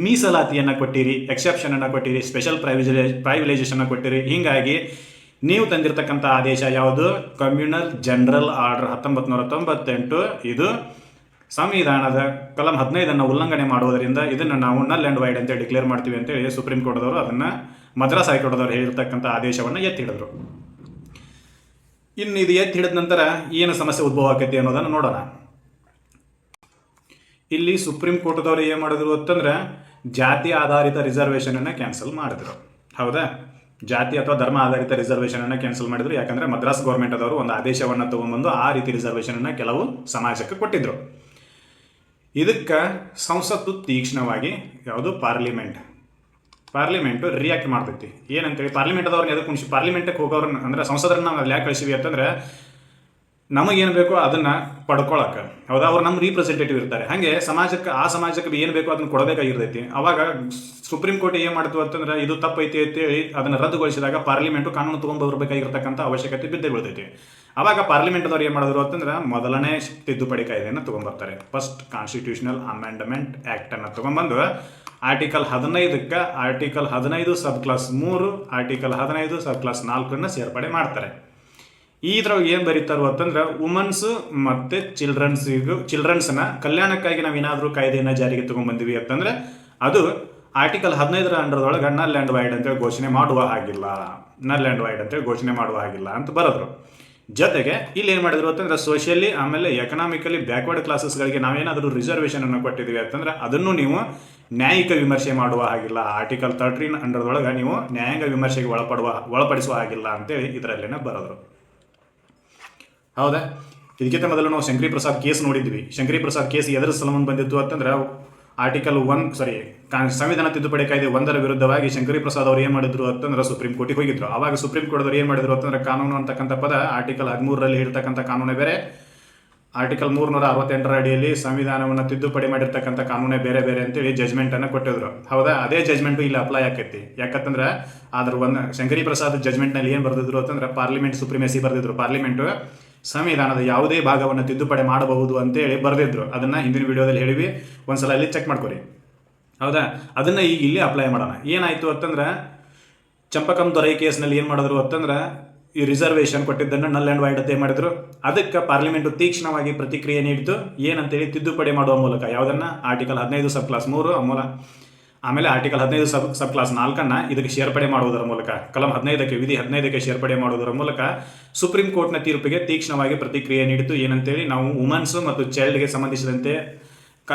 ಮೀಸಲಾತಿಯನ್ನು ಕೊಟ್ಟಿರಿ, ಎಕ್ಸೆಪ್ಷನನ್ನು ಕೊಟ್ಟಿರಿ, ಸ್ಪೆಷಲ್ ಪ್ರೈವಿಲೇಜೇಷನ್ ಕೊಟ್ಟಿರಿ. ಹೀಗಾಗಿ ನೀವು ತಂದಿರತಕ್ಕಂಥ ಆದೇಶ ಯಾವುದು? Communal general order 1998. ಇದು ಸಂವಿಧಾನದ ಕಲಂ 15 ಉಲ್ಲಂಘನೆ ಮಾಡುವುದರಿಂದ ಇದನ್ನು ನಾವು ನಲ್ ಆ್ಯಂಡ್ ವೈಡ್ ಅಂತೇಳಿ ಡಿಕ್ಲೇರ್ ಮಾಡ್ತೀವಿ ಅಂತೇಳಿ ಸುಪ್ರೀಂ ಕೋರ್ಟ್ದವರು ಅದನ್ನು ಮದ್ರಾಸ್ ಹೈಕೋರ್ಟ್ದವ್ರು ಹೇಳಿರ್ತಕ್ಕಂಥ ಆದೇಶವನ್ನು ಎತ್ತಿ ಹಿಡಿದ್ರು. ಇನ್ನು ಇದು ಎತ್ತಿ ಹಿಡಿದ ನಂತರ ಏನು ಸಮಸ್ಯೆ ಉದ್ಭವ ಆಕೈತಿ ಅನ್ನೋದನ್ನು ನೋಡೋಣ. ಇಲ್ಲಿ ಸುಪ್ರೀಂ ಕೋರ್ಟ್ದವ್ರು ಏನು ಮಾಡಿದ್ರು ಅಂತಂದ್ರೆ ಜಾತಿ ಆಧಾರಿತ ರಿಸರ್ವೇಷನನ್ನು ಕ್ಯಾನ್ಸಲ್ ಮಾಡಿದ್ರು. ಹೌದಾ? ಜಾತಿ ಅಥವಾ ಧರ್ಮ ಆಧಾರಿತ ರಿಸರ್ವೇಷನನ್ನು ಕ್ಯಾನ್ಸಲ್ ಮಾಡಿದ್ರು. ಯಾಕಂದರೆ ಮದ್ರಾಸ್ ಗೌರ್ಮೆಂಟ್ ಅದವರು ಒಂದು ಆದೇಶವನ್ನು ತೊಗೊಂಡ್ಬಂದು ಆ ರೀತಿ ರಿಸರ್ವೇಷನನ್ನು ಕೆಲವು ಸಮಾಜಕ್ಕೆ ಕೊಟ್ಟಿದ್ರು. ಇದಕ್ಕೆ ಸಂಸತ್ತು ತೀಕ್ಷ್ಣವಾಗಿ ಯಾವುದು? ಪಾರ್ಲಿಮೆಂಟು ರಿಯಾಕ್ಟ್ ಮಾಡ್ತೈತಿ. ಏನಂತೇಳಿ ಪಾರ್ಲಿಮೆಂಟ್ದವ್ರನ್ನ ಎದಕ್ಕೆ ಕುಣಿಸಿ ಪಾರ್ಲಿಮೆಂಟ್ಗೆ ಹೋಗೋರನ್ನ ಅಂದ್ರೆ ಸಂಸದರನ್ನ ನಾವು ಅಲ್ಲಿ ಯಾಕೆ ಕಳಿಸಿವಿ ಅಂತಂದ್ರೆ ನಮಗೇನು ಬೇಕೋ ಅದನ್ನು ಪಡ್ಕೊಳಕ್ಕೆ. ಹೌದಾ? ಅವ್ರು ನಮ್ಮ ರೀಪ್ರೆಸೆಂಟೇಟಿವ್ ಇರ್ತಾರೆ. ಹಾಗೆ ಸಮಾಜಕ್ಕೆ ಏನು ಬೇಕೋ ಅದನ್ನು ಕೊಡಬೇಕಾಗಿರ್ತೈತಿ. ಅವಾಗ ಸುಪ್ರೀಂ ಕೋರ್ಟ್ ಏನು ಮಾಡ್ತು ಅಂತಂದ್ರೆ ಇದು ತಪ್ಪೈತಿ ಅಂತೇಳಿ ಅದನ್ನು ರದ್ದುಗೊಳಿಸಿದಾಗ ಪಾರ್ಲಿಮೆಂಟು ಕಾನೂನು ತೊಗೊಂಡ್ಬರ್ಬೇಕಾಗಿರ್ತಕ್ಕಂಥ ಅವಶ್ಯಕತೆ ಬಿದ್ದೇ ಬೀಳ್ತೈತಿ. ಅವಾಗ ಪಾರ್ಲಿಮೆಂಟ್ದವ್ರು ಏನು ಮಾಡಿದ್ರು ಅಂತಂದ್ರೆ ಮೊದಲನೇ ತಿದ್ದುಪಡಿ ಕಾಯ್ದೆಯನ್ನು ತೊಗೊಂಡ್ಬರ್ತಾರೆ. ಫಸ್ಟ್ ಕಾನ್ಸ್ಟಿಟ್ಯೂಷನಲ್ ಅಮೆಂಡ್ಮೆಂಟ್ ಆ್ಯಕ್ಟನ್ನು ತೊಗೊಂಡ್ಬಂದು article 15ಕ್ಕೆ article 15 sub class 3, article 15 sub clause 4 ಸೇರ್ಪಡೆ ಮಾಡ್ತಾರೆ. ಇದ್ರಾಗ ಏನು ಬರೀತಾರೋ ಅಂತಂದ್ರೆ ವುಮನ್ಸ್ ಮತ್ತು ಚಿಲ್ಡ್ರನ್ಸ್ನ ಕಲ್ಯಾಣಕ್ಕಾಗಿ ನಾವು ಏನಾದರೂ ಕಾಯ್ದೆಯನ್ನು ಜಾರಿಗೆ ತೊಗೊಂಡ್ಬಂದಿವಿ ಅಂತಂದ್ರೆ ಅದು ಆರ್ಟಿಕಲ್ 15 ಅಂಡರ್ದೊಳಗೆ ನಲ್ ಆ್ಯಂಡ್ ವೈಡ್ ಅಂತೇಳಿ ಘೋಷಣೆ ಮಾಡುವ ಹಾಗಿಲ್ಲ ಅಂತ ಬರೆದ್ರು. ಜೊತೆಗೆ ಇಲ್ಲಿ ಏನು ಮಾಡಿದ್ರು ಅಂತಂದ್ರೆ ಸೋಷಿಯಲಿ ಆಮೇಲೆ ಎಕನಾಮಿಕಲಿ ಬ್ಯಾಕ್ವರ್ಡ್ ಕ್ಲಾಸಸ್ಗಳಿಗೆ ನಾವೇನಾದರೂ ರಿಸರ್ವೇಷನನ್ನು ಕೊಟ್ಟಿದ್ದೀವಿ ಅಂತಂದ್ರೆ ಅದನ್ನು ನೀವು ನ್ಯಾಯಿಕ ವಿಮರ್ಶೆ ಮಾಡುವ ಹಾಗಿಲ್ಲ. ಆರ್ಟಿಕಲ್ 13 ಅಂಡರ್ದೊಳಗೆ ನೀವು ನ್ಯಾಯಾಂಗ ವಿಮರ್ಶೆಗೆ ಒಳಪಡಿಸುವ ಹಾಗಿಲ್ಲ ಅಂತೇಳಿ ಇದರಲ್ಲೇನೆ ಬರೆದ್ರು. ಹೌದಾ? ಇದಕ್ಕಿಂತ ಮೊದಲು ನಾವು ಶಂಕರಿ ಪ್ರಸಾದ್ ಕೇಸ್ ನೋಡಿದ್ವಿ. ಶಂಕರಿ ಪ್ರಸಾದ್ ಕೇಸ್ ಎದುರು ಸಲಮನ್ ಬಂದಿತ್ತು ಅಂತಂದ್ರೆ ಆರ್ಟಿಕಲ್ ಸಂವಿಧಾನ ತಿದ್ದುಪಡಿ ಕಾಯ್ದೆ 1 ವಿರುದ್ಧವಾಗಿ ಶಂಕರಿ ಪ್ರಸಾದ್ ಅವರು ಏನು ಮಾಡಿದ್ರು ಅಂತಂದ್ರೆ ಸುಪ್ರೀಂ ಕೋರ್ಟಿಗೆ ಹೋಗಿದ್ರು. ಆವಾಗ ಸುಪ್ರೀಂ ಕೋರ್ಟ್ದವ್ರು ಏನು ಮಾಡಿದ್ರು ಅಂತಂದ್ರೆ ಕಾನೂನು ಅಂತಕ್ಕಂಥ ಪದ ಆರ್ಟಿಕಲ್ 13ರಲ್ಲಿ ಇರ್ತಕ್ಕಂಥ ಕಾನೂನೇ ಬೇರೆ, ಆರ್ಟಿಕಲ್ 368 ಅಡಿಯಲ್ಲಿ ಸಂವಿಧಾನವನ್ನು ತಿದ್ದುಪಡಿ ಮಾಡಿರ್ತಕ್ಕಂಥ ಕಾನೂನೇ ಬೇರೆ ಅಂತೇಳಿ ಜಜ್ಮೆಂಟನ್ನು ಕೊಟ್ಟಿದ್ರು. ಹೌದಾ? ಅದೇ ಜಜ್ಮೆಂಟು ಇಲ್ಲಿ ಅಪ್ಲೈ ಆಕೈತಿ. ಯಾಕಂತಂದ್ರೆ ಶಂಕರಿ ಪ್ರಸಾದ್ ಜಜ್ಮೆಂಟ್ನಲ್ಲಿ ಏನು ಬರೆದಿದ್ರು ಅಂತಂದ್ರೆ ಪಾರ್ಲಿಮೆಂಟ್ ಸುಪ್ರೀಮೇಸಿ ಬರೆದಿದ್ರು. ಪಾರ್ಲಿಮೆಂಟು ಸಂವಿಧಾನದ ಯಾವುದೇ ಭಾಗವನ್ನು ತಿದ್ದುಪಡಿ ಮಾಡಬಹುದು ಅಂತೇಳಿ ಬರೆದಿದ್ರು. ಅದನ್ನು ಹಿಂದಿನ ವಿಡಿಯೋದಲ್ಲಿ ಹೇಳಿವಿ, ಒಂದ್ಸಲ ಇಲ್ಲಿ ಚೆಕ್ ಮಾಡ್ಕೊರಿ. ಹೌದಾ? ಅದನ್ನು ಈಗ ಇಲ್ಲಿ ಅಪ್ಲೈ ಮಾಡೋಣ. ಏನಾಯಿತು ಅಂತಂದ್ರೆ ಚಂಪಕಂ ದೊರೆ ಕೇಸ್ನಲ್ಲಿ ಏನು ಮಾಡಿದ್ರು ಅಂತಂದ್ರೆ ಈ ರಿಸರ್ವೇಷನ್ ಕೊಟ್ಟಿದ್ದನ್ನು ನಲ್ ಆ್ಯಂಡ್ ವೈಡ್ ಅಂತ ಮಾಡಿದ್ರು. ಅದಕ್ಕೆ ಪಾರ್ಲಿಮೆಂಟು ತೀಕ್ಷ್ಣವಾಗಿ ಪ್ರತಿಕ್ರಿಯೆ ನೀಡಿತು. ಏನಂತೇಳಿ ತಿದ್ದುಪಡಿ ಮಾಡುವ ಮೂಲಕ ಯಾವುದನ್ನು? ಆರ್ಟಿಕಲ್ 15 ಸಬ್ ಕ್ಲಾಸ್ 3 ಆಮೇಲೆ ಆರ್ಟಿಕಲ್ 15 ಸಬ್ ಕ್ಲಾಸ್ 4 ಇದಕ್ಕೆ ಸೇರ್ಪಡೆ ಮಾಡುವುದರ ಮೂಲಕ ಕಲಂ 15ಕ್ಕೆ ವಿಧಿ 15ಕ್ಕೆ ಸೇರ್ಪಡೆ ಮಾಡುವುದರ ಮೂಲಕ ಸುಪ್ರೀಂ ಕೋರ್ಟ್ನ ತೀರ್ಪಿಗೆ ತೀಕ್ಷ್ಣವಾಗಿ ಪ್ರತಿಕ್ರಿಯೆ ನೀಡಿತು. ಏನಂತೇಳಿ ನಾವು ವುಮನ್ಸ್ ಮತ್ತು ಚೈಲ್ಡ್ಗೆ ಸಂಬಂಧಿಸಿದಂತೆ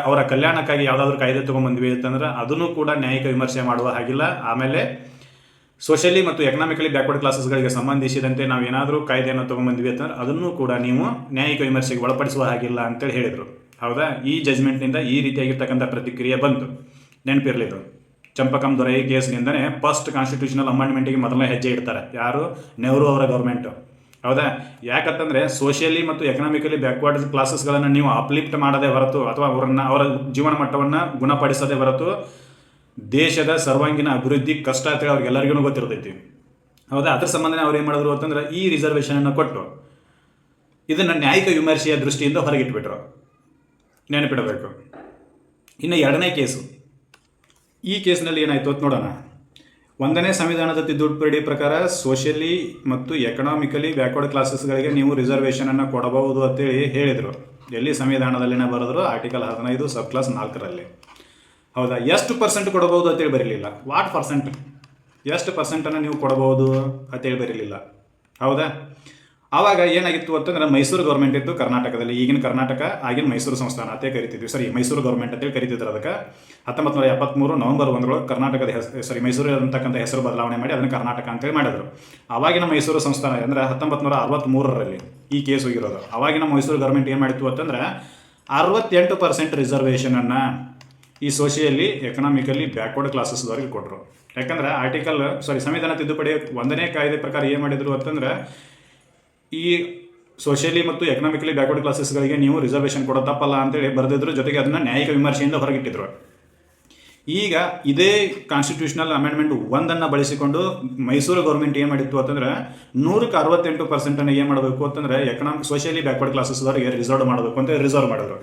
ಅವರ ಕಲ್ಯಾಣಕ್ಕಾಗಿ ಯಾವುದಾದ್ರೂ ಕಾಯ್ದೆ ತೊಗೊಂಡ್ಬಂದ್ವಿ ಅಂತಂದ್ರೆ ಅದನ್ನು ಕೂಡ ನ್ಯಾಯಿಕ ವಿಮರ್ಶೆ ಮಾಡುವ ಹಾಗಿಲ್ಲ. ಆಮೇಲೆ ಸೋಷಿಯಲಿ ಮತ್ತು ಎಕನಾಮಿಕಲಿ ಬ್ಯಾಕ್ವರ್ಡ್ ಕ್ಲಾಸಸ್ಗಳಿಗೆ ಸಂಬಂಧಿಸಿದಂತೆ ನಾವು ಏನಾದರೂ ಕಾಯ್ದೆಯನ್ನು ತೊಗೊಂಡ್ಬಂದ್ವಿ ಅಂತಂದ್ರೆ ಅದನ್ನು ಕೂಡ ನೀವು ನ್ಯಾಯಿಕ ವಿಮರ್ಶೆಗೆ ಒಳಪಡಿಸುವ ಹಾಗಿಲ್ಲ ಅಂತೇಳಿ ಹೇಳಿದರು. ಹೌದಾ? ಈ ಜಜ್ಮೆಂಟ್ನಿಂದ ಈ ರೀತಿಯಾಗಿರ್ತಕ್ಕಂಥ ಪ್ರತಿಕ್ರಿಯೆ ಬಂತು. ನೆನಪಿರಲಿದ್ದು ಚಂಪಕಂ ದೊರೆ ಕೇಸ್ನಿಂದನೇ ಫಸ್ಟ್ ಕಾನ್ಸ್ಟಿಟ್ಯೂಷನಲ್ ಅಮೆಂಡ್ಮೆಂಟಿಗೆ ಮೊದಲನೇ ಹೆಜ್ಜೆ ಇಡ್ತಾರೆ. ಯಾರು? ನೆಹರು ಅವರ ಗೌರ್ಮೆಂಟು. ಹೌದಾ? ಯಾಕಂತಂದರೆ ಸೋಷಿಯಲಿ ಮತ್ತು ಎಕನಾಮಿಕಲಿ ಬ್ಯಾಕ್ವರ್ಡ್ ಕ್ಲಾಸಸ್ಗಳನ್ನು ನೀವು ಅಪ್ಲಿಫ್ಟ್ ಮಾಡದೆ ಹೊರತು ಅಥವಾ ಅವರ ಜೀವನ ಮಟ್ಟವನ್ನು ಗುಣಪಡಿಸದೆ ಹೊರತು ದೇಶದ ಸರ್ವಾಂಗೀಣ ಅಭಿವೃದ್ಧಿ ಕಷ್ಟ ಅಂತೇಳಿ ಅವ್ರಿಗೆಲ್ಲರಿಗೂ ಗೊತ್ತಿರ್ತೈತಿ. ಹೌದಾ? ಅದ್ರ ಸಂಬಂಧನೇ ಅವ್ರು ಏನು ಮಾಡಿದ್ರು ಅಂತಂದ್ರೆ ಈ ರಿಸರ್ವೇಷನನ್ನು ಕೊಟ್ಟು ಇದನ್ನು ನ್ಯಾಯಿಕ ವಿಮರ್ಶೆಯ ದೃಷ್ಟಿಯಿಂದ ಹೊರಗಿಟ್ಬಿಟ್ರು. ನೆನಪಿಡಬೇಕು. ಇನ್ನು ಎರಡನೇ ಕೇಸು. ಈ ಕೇಸ್ನಲ್ಲಿ ಏನಾಯಿತು ಅಂತ ನೋಡೋಣ. 1ನೇ ಸಂವಿಧಾನದ ತಿದ್ದುಪಡಿ ಪ್ರಕಾರ ಸೋಷಿಯಲಿ ಮತ್ತು ಎಕನಾಮಿಕಲಿ ಬ್ಯಾಕ್ವರ್ಡ್ ಕ್ಲಾಸಸ್ಗಳಿಗೆ ನೀವು ರಿಸರ್ವೇಷನನ್ನು ಕೊಡಬಹುದು ಅಂತೇಳಿ ಹೇಳಿದರು. ಎಲ್ಲಿ? ಸಂವಿಧಾನದಲ್ಲಿನೇ ಬರೆದ್ರು, ಆರ್ಟಿಕಲ್ 15 ಸಬ್ ಕ್ಲಾಸ್ 4ರಲ್ಲಿ. ಹೌದಾ? ಎಷ್ಟು ಪರ್ಸೆಂಟ್ ಕೊಡಬಹುದು ಅಂತೇಳಿ ಬರೀಲಿಲ್ಲ. ವಾಟ್ ಪರ್ಸೆಂಟ್, ಎಷ್ಟು ಪರ್ಸೆಂಟನ್ನು ನೀವು ಕೊಡಬಹುದು ಅಂತೇಳಿ ಬರೀಲಿಲ್ಲ. ಹೌದಾ? ಆವಾಗ ಏನಾಗಿತ್ತು ಅಂತಂದ್ರೆ ಮೈಸೂರು ಗೌರ್ಮೆಂಟ್ ಇತ್ತು ಕರ್ನಾಟಕದಲ್ಲಿ. ಈಗಿನ ಕರ್ನಾಟಕ, ಆಗಿನ ಮೈಸೂರು ಸಂಸ್ಥಾನ ಅಂತೇ ಕರಿತಿದ್ವಿ. ಮೈಸೂರು ಗೌರ್ಮೆಂಟ್ ಅಂತೇಳಿ ಕರಿತಿದ್ರು. ಅದಕ್ಕೆ 1973 ನವೆಂಬರ್ 1 ಕರ್ನಾಟಕದ ಮೈಸೂರು ಅಂತಕ್ಕಂಥ ಹೆಸರು ಬದಲಾವಣೆ ಮಾಡಿ ಅದನ್ನು ಕರ್ನಾಟಕ ಅಂತೇಳಿ ಮಾಡಿದ್ರು. ಆವಾಗಿನ ಮೈಸೂರು ಸಂಸ್ಥಾನ ಅಂದರೆ 1963ರಲ್ಲಿ ಈ ಕೇಸ್ ಹೋಗಿರೋದು. ಆವಾಗಿನ ಮೈಸೂರು ಗೌರ್ಮೆಂಟ್ ಏನು ಮಾಡಿತ್ತು ಅಂತಂದ್ರೆ 68% ರಿಸರ್ವೇಷನನ್ನು ಈ ಸೋಷಿಯಲಿ ಎಕನಾಮಿಕಲಿ ಬ್ಯಾಕ್ವರ್ಡ್ ಕ್ಲಾಸಸ್ದವ್ರಿಗೆ ಕೊಟ್ಟರು. ಯಾಕಂದ್ರೆ ಸಂವಿಧಾನ ತಿದ್ದುಪಡಿ 1ನೇ ಕಾಯ್ದೆ ಪ್ರಕಾರ ಏನು ಮಾಡಿದ್ರು ಅಂತಂದ್ರೆ ಈ ಸೋಷಿಯಲಿ ಮತ್ತು ಎಕನಾಮಿಕಲಿ ಬ್ಯಾಕ್ವರ್ಡ್ ಕ್ಲಾಸಸ್ಗಳಿಗೆ ನೀವು ರಿಸರ್ವೇಷನ್ ಕೊಡೋ ತಪ್ಪಲ್ಲ ಅಂತೇಳಿ ಬರೆದಿದ್ರು. ಜೊತೆಗೆ ಅದನ್ನು ನ್ಯಾಯಿಕ ವಿಮರ್ಶೆಯಿಂದ ಹೊರಗಿಟ್ಟಿದ್ರು. ಈಗ ಇದೇ ಕಾನ್ಸ್ಟಿಟ್ಯೂಷನಲ್ ಅಮೆಂಡ್ಮೆಂಟ್ 1 ಬಳಸಿಕೊಂಡು ಮೈಸೂರು ಗೌರ್ಮೆಂಟ್ ಏನು ಮಾಡಿತ್ತು ಅಂತಂದ್ರೆ 68% ಏನು ಮಾಡಬೇಕು ಅಂತಂದ್ರೆ ಸೋಷಿಯಲಿ ಬ್ಯಾಕ್ವರ್ಡ್ ಕ್ಲಾಸಸ್ದವರಿಗೆ ರಿಸರ್ವ್ ಮಾಡಬೇಕು ಅಂತ ರಿಸರ್ವ್ ಮಾಡಿದ್ರು.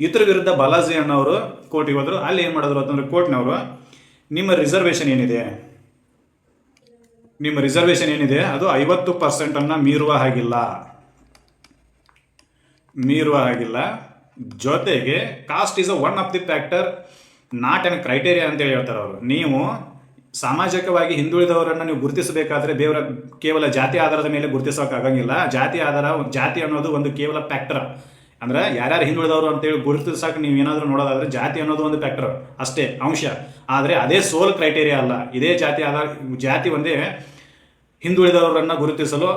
ಇತರ ವಿರುದ್ಧ ಬಾಲಾಜಿ ಅಣ್ಣವರು ಕೋರ್ಟಿಗೆ ಹೋದ್ರು. ಅಲ್ಲಿ ಏನು ಮಾಡಿದ್ರು ಅಂತಂದ್ರೆ ಕೋರ್ಟ್ನವರು ನಿಮ್ಮ ರಿಸರ್ವೇಷನ್ ಏನಿದೆ ಅದು 50% ಮೀರುವ ಹಾಗಿಲ್ಲ. ಜೊತೆಗೆ cost is one of the factor, not an criteria ಅಂತ ಹೇಳ್ತಾರೆ ಅವರು. ನೀವು ಸಾಮಾಜಿಕವಾಗಿ ಹಿಂದುಳಿದವರನ್ನು ನೀವು ಗುರುತಿಸಬೇಕಾದ್ರೆ ಕೇವಲ ಜಾತಿ ಆಧಾರದ ಮೇಲೆ ಗುರುತಿಸೋಕ್ಕಾಗಂಗಿಲ್ಲ. ಜಾತಿ ಅನ್ನೋದು ಒಂದು ಕೇವಲ ಫ್ಯಾಕ್ಟರ್. ಅಂದ್ರೆ ಯಾರ್ಯಾರು ಹಿಂದುಳಿದವರು ಅಂತೇಳಿ ಗುರುತಿಸಕ್ಕೆ ನೀವು ಏನಾದರೂ ನೋಡೋದಾದ್ರೆ ಜಾತಿ ಅನ್ನೋದು ಒಂದು ಫ್ಯಾಕ್ಟರ್ ಅಷ್ಟೇ, ಅಂಶ. ಆದರೆ ಅದೇ ಸೋಲ್ ಕ್ರೈಟೇರಿಯಾ ಅಲ್ಲ. ಇದೇ ಜಾತಿ ಒಂದೇ ಹಿಂದುಳಿದವರನ್ನು ಗುರುತಿಸಲು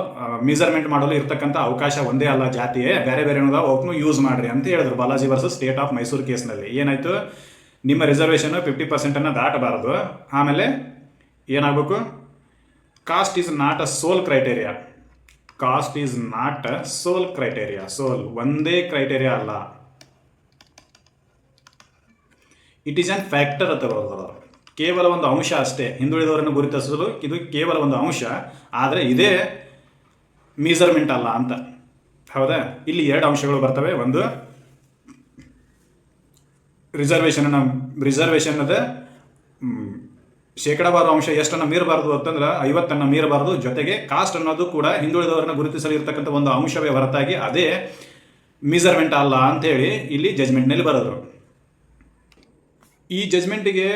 ಮೆಜರ್ಮೆಂಟ್ ಮಾಡಲು ಇರ್ತಕ್ಕಂಥ ಅವಕಾಶ ಒಂದೇ ಅಲ್ಲ. ಜಾತಿಯೇ ಬೇರೆ ಬೇರೆ ಅನ್ನೋದು ಅವಕ್ಕೂ ಯೂಸ್ ಮಾಡ್ರಿ ಅಂತ ಹೇಳಿದ್ರು Balaji versus state of Mysore ಕೇಸ್ನಲ್ಲಿ. ಏನಾಯಿತು? ನಿಮ್ಮ ರಿಸರ್ವೇಷನ್ 50% ದಾಟಬಾರದು. ಆಮೇಲೆ ಏನಾಗಬೇಕು? Caste is not a sole criteria. Sole ಒಂದೇ ಕ್ರೈಟೇರಿಯಾ ಅಲ್ಲ. ಇಟ್ ಈಸ್ ಆನ್ ಫ್ಯಾಕ್ಟರ್ ಅಂತ ಬರೋದು. ಕೇವಲ ಒಂದು ಅಂಶ ಅಷ್ಟೇ. ಹಿಂದುಳಿದವರನ್ನು ಗುರುತಿಸಲು ಇದು ಕೇವಲ ಒಂದು ಅಂಶ, ಆದರೆ ಇದೇ ಮೆಜರ್ಮೆಂಟ್ ಅಲ್ಲ ಅಂತ. ಹೌದಾ? ಇಲ್ಲಿ 2 ಅಂಶಗಳು ಬರ್ತವೆ. ಒಂದು ರಿಸರ್ವೇಷನ್ನದ ಶೇಕಡಾವಾರು ಅಂಶ ಎಷ್ಟನ್ನು ಮೀರಬಾರ್ದು ಅಂತಂದ್ರೆ 50 ಮೀರಬಾರ್ದು. ಜೊತೆಗೆ ಕಾಸ್ಟ್ ಅನ್ನೋದು ಕೂಡ ಹಿಂದುಳಿದವರನ್ನು ಗುರುತಿಸಲು ಇರ್ತಕ್ಕಂಥ ಒಂದು ಅಂಶವೇ ಹೊರತಾಗಿ ಅದೇ ಮೆಜರ್ಮೆಂಟ್ ಅಲ್ಲ ಅಂತೇಳಿ ಇಲ್ಲಿ ಜಜ್ಮೆಂಟ್ನಲ್ಲಿ ಬರೋದು. ಈ ಜಜ್ಮೆಂಟಿಗೆ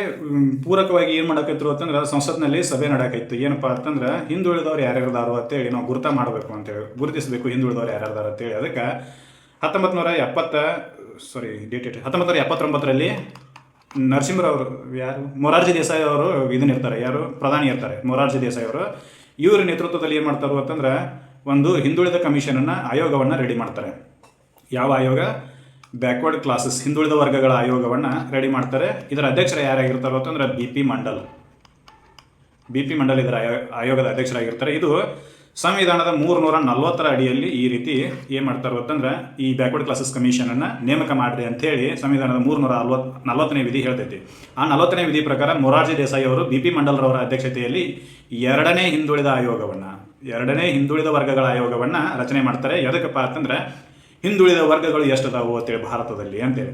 ಪೂರಕವಾಗಿ ಏನು ಮಾಡಕೈತ್ರು ಅಂತಂದ್ರೆ ಸಂಸತ್ನಲ್ಲಿ ಸಭೆ ನಡೆಯಕೈತು. ಏನಪ್ಪ ಅಂತಂದ್ರೆ ಹಿಂದುಳಿದವ್ರು ಯಾರ್ಯಾರದಾರು ಅಂತೇಳಿ ನಾವು ಗುರುತಿಸಬೇಕು ಹಿಂದುಳಿದವ್ರು ಯಾರ್ಯಾರದಾರು ಅಂತೇಳಿ. ಅದಕ್ಕೆ 1979ರಲ್ಲಿ ನರಸಿಂಹರವರು ಮೊರಾರ್ಜಿ ದೇಸಾಯಿ ಅವರು ಪ್ರಧಾನಿ ಇರ್ತಾರೆ. ಮೊರಾರ್ಜಿ ದೇಸಾಯಿ ಅವರು ಇವರ ನೇತೃತ್ವದಲ್ಲಿ ಏನು ಮಾಡ್ತಾರೆ ಅಂತಂದ್ರೆ ಒಂದು ಹಿಂದುಳಿದ ಆಯೋಗವನ್ನು ರೆಡಿ ಮಾಡ್ತಾರೆ. ಯಾವ ಆಯೋಗ? ಬ್ಯಾಕ್ವರ್ಡ್ ಕ್ಲಾಸಸ್, ಹಿಂದುಳಿದ ವರ್ಗಗಳ ಆಯೋಗವನ್ನು ರೆಡಿ ಮಾಡ್ತಾರೆ. ಇದರ ಅಧ್ಯಕ್ಷರು ಯಾರಾಗಿರ್ತಾರೋ ಅಂತಂದ್ರೆ ಬಿ ಪಿ ಮಂಡಲ್ ಇದರ ಆಯೋಗದ ಅಧ್ಯಕ್ಷರಾಗಿರ್ತಾರೆ. ಇದು ಸಂವಿಧಾನದ 340 ಅಡಿಯಲ್ಲಿ ಈ ರೀತಿ ಏನು ಮಾಡ್ತಾರೆ ಅಂತಂದ್ರೆ ಈ ಬ್ಯಾಕ್ವರ್ಡ್ ಕ್ಲಾಸಸ್ ಕಮಿಷನನ್ನು ನೇಮಕ ಮಾಡ್ರಿ ಅಂತೇಳಿ ಸಂವಿಧಾನದ 340ನೇ ವಿಧಿ ಹೇಳ್ತೈತಿ. ಆ 40ನೇ ವಿಧಿ ಪ್ರಕಾರ ಮೊರಾರ್ಜಿ ದೇಸಾಯಿ ಅವರು ಬಿ ಪಿ ಮಂಡಲ್ರವರ ಅಧ್ಯಕ್ಷತೆಯಲ್ಲಿ ಎರಡನೇ ಹಿಂದುಳಿದ ವರ್ಗಗಳ ಆಯೋಗವನ್ನು ರಚನೆ ಮಾಡ್ತಾರೆ. ಎದಕ್ಕಪ್ಪ ಅಂತಂದ್ರೆ ಹಿಂದುಳಿದ ವರ್ಗಗಳು ಎಷ್ಟದಾವು ಅಂತೇಳಿ ಭಾರತದಲ್ಲಿ ಅಂತೇಳಿ.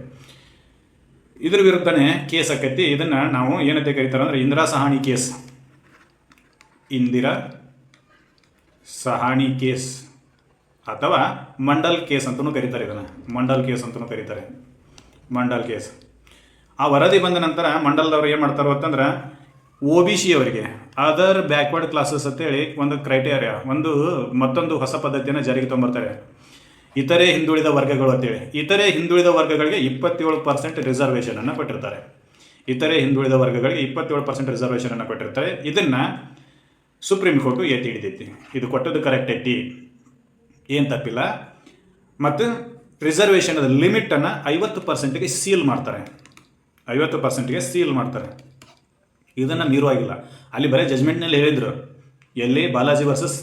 ಇದ್ರ ವಿರುದ್ಧನೇ ಕೇಸ್ ಆಕೈತಿ. ಇದನ್ನು ನಾವು ಏನಂತ ಕರೀತಾರೆ ಅಂದ್ರೆ ಇಂದಿರಾ ಸಹಾನಿ ಕೇಸ್ ಅಥವಾ ಮಂಡಲ್ ಕೇಸ್ ಅಂತಲೂ ಕರೀತಾರೆ. ಇದನ್ನು ಮಂಡಲ್ ಕೇಸ್. ಆ ವರದಿ ಬಂದ ನಂತರ ಮಂಡಲ್ದವ್ರು ಏನು ಮಾಡ್ತಾರೋ ಅಂತಂದ್ರೆ OBC ಅವರಿಗೆ ಅದರ್ ಬ್ಯಾಕ್ವರ್ಡ್ ಕ್ಲಾಸಸ್ ಅಂತೇಳಿ ಒಂದು ಕ್ರೈಟೇರಿಯಾ, ಮತ್ತೊಂದು ಹೊಸ ಪದ್ಧತಿಯನ್ನು ಜಾರಿಗೆ ತೊಗೊಂಬರ್ತಾರೆ. ಇತರೆ ಹಿಂದುಳಿದ ವರ್ಗಗಳು ಅಂತೇಳಿ. ಇತರೆ ಹಿಂದುಳಿದ ವರ್ಗಗಳಿಗೆ 27% ರಿಸರ್ವೇಷನನ್ನು ಕೊಟ್ಟಿರ್ತಾರೆ. ಇತರೆ ಹಿಂದುಳಿದ ವರ್ಗಗಳಿಗೆ 27% ರಿಸರ್ವೇಷನನ್ನು ಕೊಟ್ಟಿರ್ತಾರೆ. ಇದನ್ನು ಸುಪ್ರೀಂ ಕೋರ್ಟು ಎತ್ತಿ ಹಿಡಿದೈತಿ. ಇದು ಕೊಟ್ಟದ್ದು ಕರೆಕ್ಟ್ ಐತಿ, ಏನು ತಪ್ಪಿಲ್ಲ. ಮತ್ತು ರಿಸರ್ವೇಷನದ ಲಿಮಿಟನ್ನು 50%ಗೆ ಸೀಲ್ ಮಾಡ್ತಾರೆ. 50%ಗೆ ಸೀಲ್ ಮಾಡ್ತಾರೆ. ಇದನ್ನು ಮೀರುವಾಗಿಲ್ಲ. ಅಲ್ಲಿ ಬರೀ ಜಜ್ಮೆಂಟ್ನಲ್ಲಿ ಹೇಳಿದರು, ಎಲ್ಲಿ ಬಾಲಾಜಿ ವರ್ಸಸ್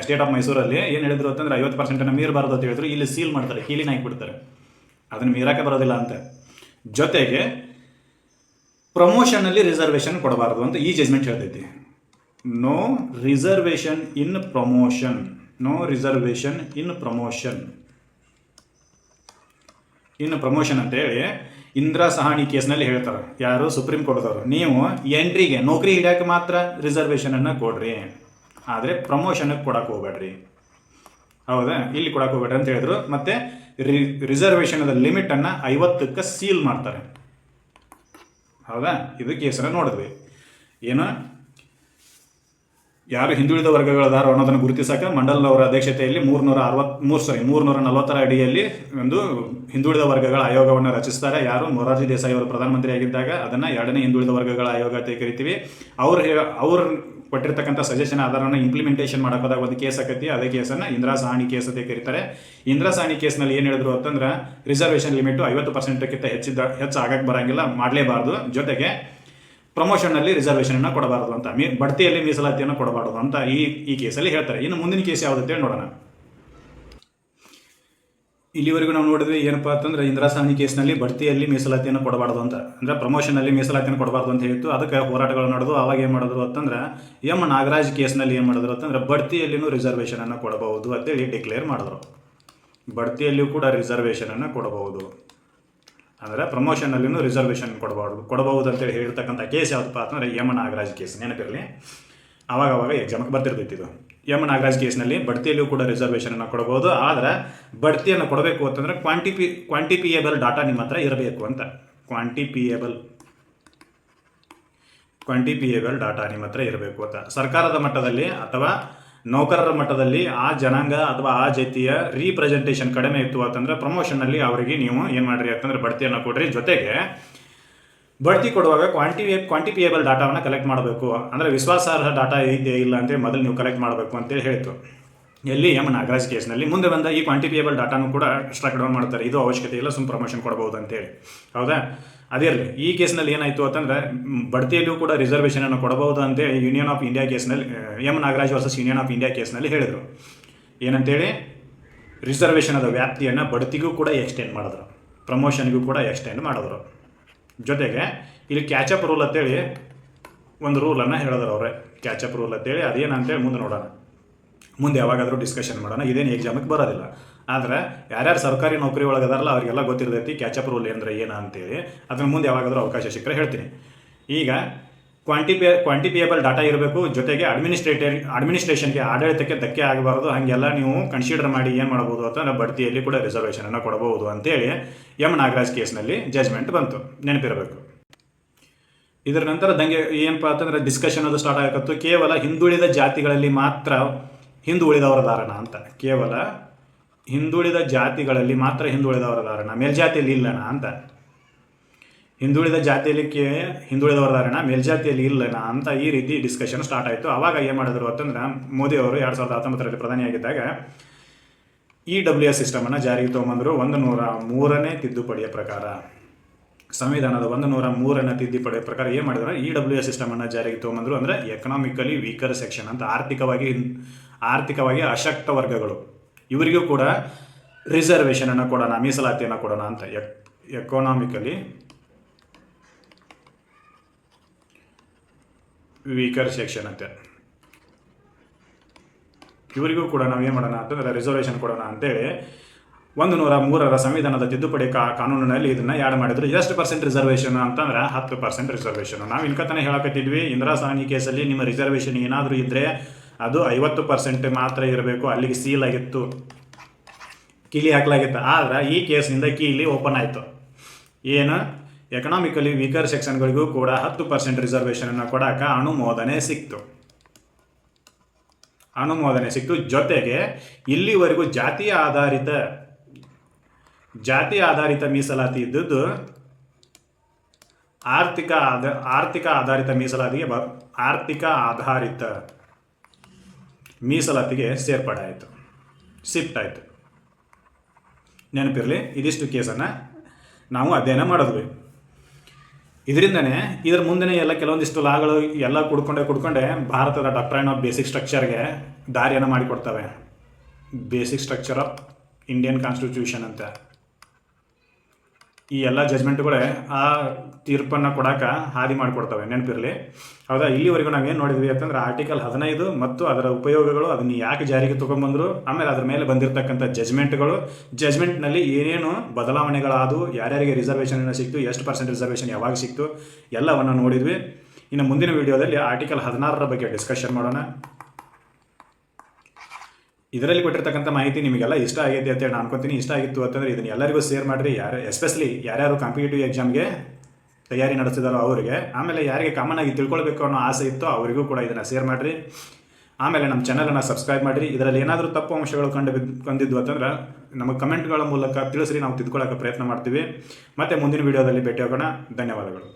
ಸ್ಟೇಟ್ ಆಫ್ ಮೈಸೂರಲ್ಲಿ ಏನು ಹೇಳಿದ್ರು ಅಂತಂದ್ರೆ 50%ನ್ನು ಮೀರಬಾರ್ದು ಅಂತ ಹೇಳಿದ್ರು. ಇಲ್ಲಿ ಸೀಲ್ ಮಾಡ್ತಾರೆ, ಕೀಲಿನ ಹಾಕಿಬಿಡ್ತಾರೆ, ಅದನ್ನು ಮೀರಕ್ಕೆ ಬರೋದಿಲ್ಲ ಅಂತ. ಜೊತೆಗೆ ಪ್ರಮೋಷನಲ್ಲಿ ರಿಸರ್ವೇಷನ್ ಕೊಡಬಾರ್ದು ಅಂತ ಈ ಜಜ್ಮೆಂಟ್ ಹೇಳ್ತೈತಿ. ನೋ ರಿಸರ್ವೇಷನ್ ಇನ್ ಪ್ರಮೋಷನ್. ನೋ ರಿಸರ್ವೇಷನ್ ಇನ್ ಪ್ರಮೋಷನ್. ಇನ್ನು ಪ್ರಮೋಷನ್ ಅಂತೇಳಿ ಇಂದಿರಾ ಸಹಾನಿ ಕೇಸ್ನಲ್ಲಿ ಹೇಳ್ತಾರೆ. ಯಾರು? ಸುಪ್ರೀಂ ಕೋರ್ಟ್ದವರು. ನೀವು ಎಂಟ್ರಿಗೆ ನೌಕರಿ ಹಿಡಿಯೋಕೆ ಮಾತ್ರ ರಿಸರ್ವೇಷನನ್ನು ಕೊಡ್ರಿ, ಆದರೆ ಪ್ರಮೋಷನ್ಗೆ ಕೊಡಕ್ಕೆ ಹೋಗ್ಬೇಡ್ರಿ. ಹೌದಾ? ಇಲ್ಲಿ ಕೊಡಕ್ಕೆ ಹೋಗ್ಬೇಡ್ರಿ ಅಂತ ಹೇಳಿದ್ರು. ಮತ್ತು ರಿಸರ್ವೇಷನದ ಲಿಮಿಟನ್ನು 50ಕ್ಕೆ ಸೀಲ್ ಮಾಡ್ತಾರೆ. ಹೌದಾ? ಇದು ಕೇಸನ್ನು ನೋಡಿದ್ವಿ. ಏನು ಯಾರು ಹಿಂದುಳಿದ ವರ್ಗಗಳದಾರ ಅನ್ನೋದನ್ನು ಗುರುತಿಸಕ್ಕೆ ಮಂಡಲ್ ಅವರ ಅಧ್ಯಕ್ಷತೆಯಲ್ಲಿ 340ರ ಅಡಿಯಲ್ಲಿ ಒಂದು ಹಿಂದುಳಿದ ವರ್ಗಗಳ ಆಯೋಗವನ್ನು ರಚಿಸ್ತಾರೆ. ಯಾರು? ಮೊರಾರ್ಜಿ ದೇಸಾಯಿ ಅವರು ಪ್ರಧಾನಮಂತ್ರಿ ಆಗಿದ್ದಾಗ ಅದನ್ನು 2ನೇ ಹಿಂದುಳಿದ ವರ್ಗಗಳ ಆಯೋಗ ಅಂತ ಕರಿತೀವಿ. ಅವ್ರು ಕೊಟ್ಟಿರ್ತಕ್ಕಂಥ ಸಜೆಷನ್ ಆಧಾರವನ್ನು ಇಂಪ್ಲಿಮೆಂಟೇಷನ್ ಮಾಡೋದಾಗ ಒಂದು ಕೇಸ್ ಆಕೈತಿ. ಅದೇ ಕೇಸನ್ನು ಇಂದಿರಾ ಸಹಾನಿ ಕೇಸ್ ಅಂತ ಕರೀತಾರೆ. ಇಂದಿರಾ ಸಹಾನಿ ಕೇಸ್ನಲ್ಲಿ ಏನು ಹೇಳಿದ್ರು ಅಂತಂದ್ರೆ ರಿಸರ್ವೇಷನ್ ಲಿಮಿಟು 50%ಕ್ಕಿಂತ ಹೆಚ್ಚು ಆಗಕ್ಕೆ ಬರೋಂಗಿಲ್ಲ, ಮಾಡಲೇಬಾರ್ದು. ಜೊತೆಗೆ ಪ್ರಮೋಷನ್ನಲ್ಲಿ ರಿಸರ್ವೇಷನನ್ನು ಕೊಡಬಾರದು ಅಂತ, ಬಡ್ತಿಯಲ್ಲಿ ಮೀಸಲಾತಿಯನ್ನು ಕೊಡಬಾರದು ಅಂತ ಈ ಕೇಸಲ್ಲಿ ಹೇಳ್ತಾರೆ. ಇನ್ನು ಮುಂದಿನ ಕೇಸ್ ಯಾವುದಂತೇಳಿ ನೋಡೋಣ. ಇಲ್ಲಿವರೆಗೂ ನಾವು ನೋಡಿದ್ವಿ ಏನಪ್ಪ ಅಂತಂದ್ರೆ ಇಂದಿರಾ ಸಹಾನಿ ಕೇಸ್ನಲ್ಲಿ ಬಡ್ತಿಯಲ್ಲಿ ಮೀಸಲಾತಿಯನ್ನು ಕೊಡಬಾರ್ದು ಅಂತ, ಅಂದರೆ ಪ್ರಮೋಷನಲ್ಲಿ ಮೀಸಲಾತಿಯನ್ನು ಕೊಡಬಾರ್ದು ಅಂತ ಹೇಳಿತ್ತು. ಅದಕ್ಕೆ ಹೋರಾಟಗಳು ನಡೆದು ಅವಾಗ ಏನು ಮಾಡಿದ್ರು ಅಂತಂದ್ರೆ ಎಂ ನಾಗರಾಜ್ ಕೇಸ್ನಲ್ಲಿ ಏನು ಮಾಡಿದ್ರು ಅಂತಂದ್ರೆ ಬಡ್ತಿಯಲ್ಲಿನೂ ರಿಸರ್ವೇಷನನ್ನು ಕೊಡಬಹುದು ಅಂತೇಳಿ ಡಿಕ್ಲೇರ್ ಮಾಡಿದ್ರು. ಬಡ್ತಿಯಲ್ಲಿಯೂ ಕೂಡ ರಿಸರ್ವೇಷನನ್ನು ಕೊಡಬಹುದು, ಅಂದರೆ ಪ್ರಮೋಷನಲ್ಲಿನೂ ರಿಸರ್ವೇಷನ್ ಕೊಡಬಹುದು ಅಂತೇಳಿ ಹೇಳಿರ್ತಕ್ಕಂಥ ಕೇಸ್ ಯಾವುದಪ್ಪ ಅಂತಂದರೆ ಎಂ ನಾಗರಾಜ್ ಕೇಸ್. ನೆನಪಿರಲಿ, ಆವಾಗ ಎಕ್ಸಾಮ್ಗೆ ಬರ್ತಿರ್ತೈತಿ ಇದು. ಎಂ ನಾಗರಾಜ್ ಕೇಸ್ನಲ್ಲಿ ಬಡ್ತಿಯಲ್ಲಿಯೂ ಕೂಡ ರಿಸರ್ವೇಷನನ್ನು ಕೊಡಬಹುದು. ಆದರೆ ಬಡ್ತಿಯನ್ನು ಕೊಡಬೇಕು ಅಂತಂದರೆ ಕ್ವಾಂಟಿಫಿಯೇಬಲ್ ಡಾಟಾ ನಿಮ್ಮ ಹತ್ರ ಇರಬೇಕು ಅಂತ. ಕ್ವಾಂಟಿಫಿಯೇಬಲ್ ಡಾಟಾ ನಿಮ್ಮ ಹತ್ರ ಇರಬೇಕು ಅಂತ. ಸರ್ಕಾರದ ಮಟ್ಟದಲ್ಲಿ ಅಥವಾ ನೌಕರರ ಮಟ್ಟದಲ್ಲಿ ಆ ಜನಾಂಗ ಅಥವಾ ಆ ಜಾತಿಯ ರೀಪ್ರೆಸೆಂಟೇಷನ್ ಕಡಿಮೆ ಇತ್ತು ಅಂತಂದರೆ ಪ್ರಮೋಷನ್ನಲ್ಲಿ ಅವರಿಗೆ ನೀವು ಏನು ಮಾಡಿರಿ ಅಂತಂದರೆ ಬಡ್ತಿಯನ್ನು ಕೊಡ್ರಿ. ಜೊತೆಗೆ ಬಡ್ತಿ ಕೊಡುವಾಗ ಕ್ವಾಂಟಿಫಿಯೇಬಲ್ ಡಾಟಾವನ್ನು ಕಲೆಕ್ಟ್ ಮಾಡಬೇಕು. ಅಂದರೆ ವಿಶ್ವಾಸಾರ್ಹ ಡಾಟಾ ಇದೆಯೇ ಇಲ್ಲ ಅಂತೇಳಿ ಮೊದಲು ನೀವು ಕಲೆಕ್ಟ್ ಮಾಡಬೇಕು ಅಂತೇಳಿ ಹೇಳಿತು ಎಲ್ಲಿ ಎಂ ನಾಗರಾಜ್ ಕೇಸ್ನಲ್ಲಿ. ಮುಂದೆ ಬಂದ ಈ ಕ್ವಾಂಟಿಫಿಯೇಬಲ್ ಡಾಟಾನು ಕೂಡ ಸ್ಟ್ರಕ್ ಡೌನ್ ಮಾಡ್ತಾರೆ. ಇದು ಅವಶ್ಯಕತೆ ಇಲ್ಲ, ಸುಮ್ ಪ್ರಮೋಷನ್ ಕೊಡಬಹುದು ಅಂತೇಳಿ. ಹೌದಾ? ಅದೇ ಇರಲಿ. ಈ ಕೇಸ್ನಲ್ಲಿ ಏನಾಯಿತು ಅಂತಂದರೆ ಬಡ್ತಿಯಲ್ಲಿಯೂ ಕೂಡ ರಿಸರ್ವೇಷನನ್ನು ಕೊಡಬಹುದು ಅಂತೇಳಿ ಯೂನಿಯನ್ ಆಫ್ ಇಂಡಿಯಾ ಕೇಸ್ನಲ್ಲಿ, M Nagaraj versus union of India ಕೇಸ್ನಲ್ಲಿ ಹೇಳಿದರು. ಏನಂತೇಳಿ ರಿಸರ್ವೇಷನದ ವ್ಯಾಪ್ತಿಯನ್ನು ಬಡ್ತಿಗೂ ಕೂಡ ಎಕ್ಸ್ಟೆಂಡ್ ಮಾಡಿದ್ರು, ಪ್ರಮೋಷನ್ಗೂ ಕೂಡ ಎಕ್ಸ್ಟೆಂಡ್ ಮಾಡಿದ್ರು. ಜೊತೆಗೆ ಇಲ್ಲಿ ಕ್ಯಾಚಪ್ ರೂಲ್ ಅಂತೇಳಿ ಒಂದು ರೂಲನ್ನು ಹೇಳಿದ್ರು ಅವರೇ. ಕ್ಯಾಚಪ್ ರೂಲ್ ಅಂತೇಳಿ ಅದೇನಂತೇಳಿ ಮುಂದೆ ನೋಡೋಣ, ಮುಂದೆ ಯಾವಾಗಾದರೂ ಡಿಸ್ಕಷನ್ ಮಾಡೋಣ. ಇದೇನು ಎಕ್ಸಾಮಿಗೆ ಬರೋದಿಲ್ಲ. ಆದರೆ ಯಾರ್ಯಾರು ಸರ್ಕಾರಿ ನೌಕರಿ ಒಳಗದಾರಲ್ಲ ಅವರಿಗೆಲ್ಲ ಗೊತ್ತಿರ್ತೈತಿ ಕ್ಯಾಚಪ್ ರೂಲ್ ಅಂದರೆ ಏನು ಅಂತೇಳಿ. ಅದನ್ನು ಮುಂದೆ ಯಾವಾಗಾದರೂ ಅವಕಾಶ ಸಿಕ್ಕರೆ ಹೇಳ್ತೀನಿ. ಈಗ ಕ್ವಾಂಟಿಫಿಯೇಬಲ್ ಡಾಟಾ ಇರಬೇಕು. ಜೊತೆಗೆ ಅಡ್ಮಿನಿಸ್ಟ್ರೇಷನ್ಗೆ ಆಡಳಿತಕ್ಕೆ ಧಕ್ಕೆ ಆಗಬಾರ್ದು. ಹಾಗೆಲ್ಲ ನೀವು ಕನ್ಸಿಡರ್ ಮಾಡಿ ಏನು ಮಾಡ್ಬೋದು ಅಂತಂದರೆ ಬಡ್ತಿಯಲ್ಲಿ ಕೂಡ ರಿಸರ್ವೇಷನನ್ನು ಕೊಡಬಹುದು ಅಂತೇಳಿ ಎಂ ನಾಗರಾಜ್ ಕೇಸ್ನಲ್ಲಿ ಜಜ್ಮೆಂಟ್ ಬಂತು, ನೆನಪಿರಬೇಕು. ಇದರ ನಂತರ ದಂಗೆ ಏನಪ್ಪ ಅಂತಂದರೆ ಡಿಸ್ಕಷನ್ ಅದು ಸ್ಟಾರ್ಟ್ ಆಗತ್ತು. ಕೇವಲ ಹಿಂದುಳಿದ ಜಾತಿಗಳಲ್ಲಿ ಮಾತ್ರ ಹಿಂದುಳಿದವರ ಧಾರಣ ಅಂತ, ಕೇವಲ ಹಿಂದುಳಿದ ಜಾತಿಗಳಲ್ಲಿ ಮಾತ್ರ ಹಿಂದುಳಿದವರ ಧಾರಣ, ಮೇಲ್ಜಾತಿಯಲ್ಲಿ ಇಲ್ಲನ ಅಂತ. ಹಿಂದುಳಿದ ಜಾತಿಯಲ್ಲಿ ಹಿಂದುಳಿದವರ ಧಾರಣ, ಮೇಲ್ಜಾತಿಯಲ್ಲಿ ಇಲ್ಲನ ಅಂತ ಈ ರೀತಿ ಡಿಸ್ಕಷನ್ ಸ್ಟಾರ್ಟ್ ಆಯಿತು. ಆವಾಗ ಏನು ಮಾಡಿದ್ರು ಅಂತಂದ್ರೆ ಮೋದಿ ಅವರು 2019ರಲ್ಲಿ ಪ್ರಧಾನಿಯಾಗಿದ್ದಾಗ EWS ಸಿಸ್ಟಮನ್ನು ಜಾರಿಗೆ ತೊಗೊಂಬಂದರು. 103ನೇ ತಿದ್ದುಪಡಿಯ ಪ್ರಕಾರ, ಸಂವಿಧಾನದ 103ನೇ ತಿದ್ದುಪಡಿಯ ಪ್ರಕಾರ ಏನು ಮಾಡಿದ್ರು, EWS ಸಿಸ್ಟಮನ್ನು ಜಾರಿಗೆ ತೊಗೊಂಬಂದರು. ಅಂದರೆ ಎಕನಾಮಿಕಲಿ ವೀಕರ್ ಸೆಕ್ಷನ್ ಅಂತ, ಆರ್ಥಿಕವಾಗಿ ಅಶಕ್ತ ವರ್ಗಗಳು, ಇವರಿಗೂ ಕೂಡ ರಿಸರ್ವೇಷನನ್ನು ಕೊಡೋಣ, ಮೀಸಲಾತಿಯನ್ನು ಕೊಡೋಣ ಅಂತ. ಎಕನಾಮಿಕಲಿ ವೀಕರ್ ಸೆಕ್ಷನ್ ಅಂತೆ, ಇವರಿಗೂ ಕೂಡ ನಾವು ಏನು ಮಾಡೋಣ ಅಂತಂದರೆ ರಿಸರ್ವೇಷನ್ ಕೊಡೋಣ ಅಂತೇಳಿ 103ರ ಸಂವಿಧಾನದ ತಿದ್ದುಪಡಿ ಕಾನೂನಿನಲ್ಲಿ ಇದನ್ನು ಆ್ಯಡ್ ಮಾಡಿದ್ರು. ಎಷ್ಟು % ರಿಸರ್ವೇಷನ್ ಅಂತಂದ್ರೆ 10% ರಿಸರ್ವೇಷನ್. ನಾವು ಇನ್ಕತನೇ ಹೇಳಕತ್ತಿದ್ವಿ, ಇಂದಿರಾ ಸಹಾನಿ ಕೇಸಲ್ಲಿ ನಿಮ್ಮ ರಿಸರ್ವೇಷನ್ ಏನಾದರೂ ಇದ್ದರೆ ಅದು 50% ಮಾತ್ರ ಇರಬೇಕು. ಅಲ್ಲಿಗೆ ಸೀಲ್ ಆಗಿತ್ತು, ಕೀಲಿ ಹಾಕಲಾಗಿತ್ತು. ಆದರೆ ಈ ಕೇಸ್ನಿಂದ ಕೀಲಿ ಓಪನ್ ಆಯಿತು. ಏನು, ಎಕನಾಮಿಕಲಿ ವೀಕರ್ ಸೆಕ್ಷನ್ಗಳಿಗೂ ಕೂಡ 10% ರಿಸರ್ವೇಷನನ್ನು ಕೊಡೋಕೆ ಅನುಮೋದನೆ ಸಿಕ್ತು. ಜೊತೆಗೆ ಇಲ್ಲಿವರೆಗೂ ಜಾತಿಯ ಆಧಾರಿತ ಜಾತಿ ಆಧಾರಿತ ಮೀಸಲಾತಿ ಇದ್ದದ್ದು ಆರ್ಥಿಕ ಆಧಾರಿತ ಮೀಸಲಾತಿಗೆ ಆರ್ಥಿಕ ಆಧಾರಿತ ಮೀಸಲಾತಿಗೆ ಸೇರ್ಪಡೆ ಆಯಿತು, ಶಿಫ್ಟ್ ಆಯಿತು. ನೆನಪಿರಲಿ, ಇದಿಷ್ಟು ಕೇಸನ್ನು ನಾವು ಅಧ್ಯಯನ ಮಾಡಿದ್ವಿ. ಇದರಿಂದನೇ ಇದರ ಮುಂದೆ ಎಲ್ಲ ಕೆಲವೊಂದಿಷ್ಟು ಲಾಗಳು ಎಲ್ಲ ಕುಡ್ಕೊಂಡೆ ಭಾರತದ ಡಾಕ್ಟ್ರೈನ್ ಆಫ್ ಬೇಸಿಕ್ ಸ್ಟ್ರಕ್ಚರ್ಗೆ ದಾರಿಯನ್ನು ಮಾಡಿಕೊಡ್ತವೆ. Basic structure of Indian constitution ಅಂತ ಈ ಎಲ್ಲ ಜಜ್ಮೆಂಟ್ಗಳೇ ಆ ತೀರ್ಪನ್ನು ಕೊಡೋಕೆ ಹಾದಿ ಮಾಡಿಕೊಡ್ತವೆ. ನೆನಪಿರಲಿ. ಹೌದಾ, ಇಲ್ಲಿವರೆಗೂ ನಾವೇನು ನೋಡಿದ್ವಿ ಅಂತಂದ್ರೆ ಆರ್ಟಿಕಲ್ 15 ಮತ್ತು ಅದರ ಉಪಯೋಗಗಳು, ಅದನ್ನು ಯಾಕೆ ಜಾರಿಗೆ ತೊಗೊಂಡ್ಬಂದರು, ಆಮೇಲೆ ಅದ್ರ ಮೇಲೆ ಬಂದಿರತಕ್ಕಂಥ ಜಜ್ಮೆಂಟ್ನಲ್ಲಿ ಏನೇನು ಬದಲಾವಣೆಗಳಾದವು, ಯಾರ್ಯಾರಿಗೆ ರಿಸರ್ವೇಷನ್ ಸಿಕ್ತು, ಎಷ್ಟು % ರಿಸರ್ವೇಷನ್ ಯಾವಾಗ ಸಿಕ್ತು, ಎಲ್ಲವನ್ನು ನೋಡಿದ್ವಿ. ಇನ್ನು ಮುಂದಿನ ವಿಡಿಯೋದಲ್ಲಿ ಆರ್ಟಿಕಲ್ 16 ಬಗ್ಗೆ ಡಿಸ್ಕಷನ್ ಮಾಡೋಣ. ಇದರಲ್ಲಿ ಕೊಟ್ಟಿರ್ತಕ್ಕಂಥ ಮಾಹಿತಿ ನಿಮಗೆಲ್ಲ ಇಷ್ಟ ಆಗೈತೆ ಅಂತೇಳಿ ನಾನು ಅನ್ಕೊತೀನಿ. ಇಷ್ಟ ಆಗಿತ್ತು ಅಂತಂದರೆ ಇದನ್ನು ಎಲ್ಲರಿಗೂ ಶೇರ್ ಮಾಡಿರಿ. ಎಸ್ಪೆಷಲಿ ಯಾರ್ಯಾರು ಕಾಂಪಿಟೇಟಿವ್ ಎಕ್ಸಾಮ್ಗೆ ತಯಾರಿ ನಡೆಸಿದಾರೋ ಅವರಿಗೆ, ಆಮೇಲೆ ಯಾರಿಗೆ ಕಾಮನ್ ಆಗಿ ತಿಳ್ಕೊಳ್ಬೇಕು ಅನ್ನೋ ಆಸೆ ಇತ್ತೋ ಅವರಿಗೂ ಕೂಡ ಇದನ್ನು ಶೇರ್ ಮಾಡಿರಿ. ಆಮೇಲೆ ನಮ್ಮ ಚಾನಲನ್ನು ಸಬ್ಸ್ಕ್ರೈಬ್ ಮಾಡಿರಿ. ಇದರಲ್ಲಿ ಏನಾದರೂ ತಪ್ಪು ಅಂಶಗಳು ಕಂಡಿದ್ದು ಅಂತಂದ್ರೆ ನಮಗೆ ಕಮೆಂಟ್ಗಳ ಮೂಲಕ ತಿಳಿಸ್ರಿ, ನಾವು ತಿದ್ಕೊಳ್ಳೋಕೆ ಪ್ರಯತ್ನ ಮಾಡ್ತೀವಿ. ಮತ್ತೆ ಮುಂದಿನ ವಿಡಿಯೋದಲ್ಲಿ ಭೇಟಿ ಹೋಗೋಣ. ಧನ್ಯವಾದಗಳು.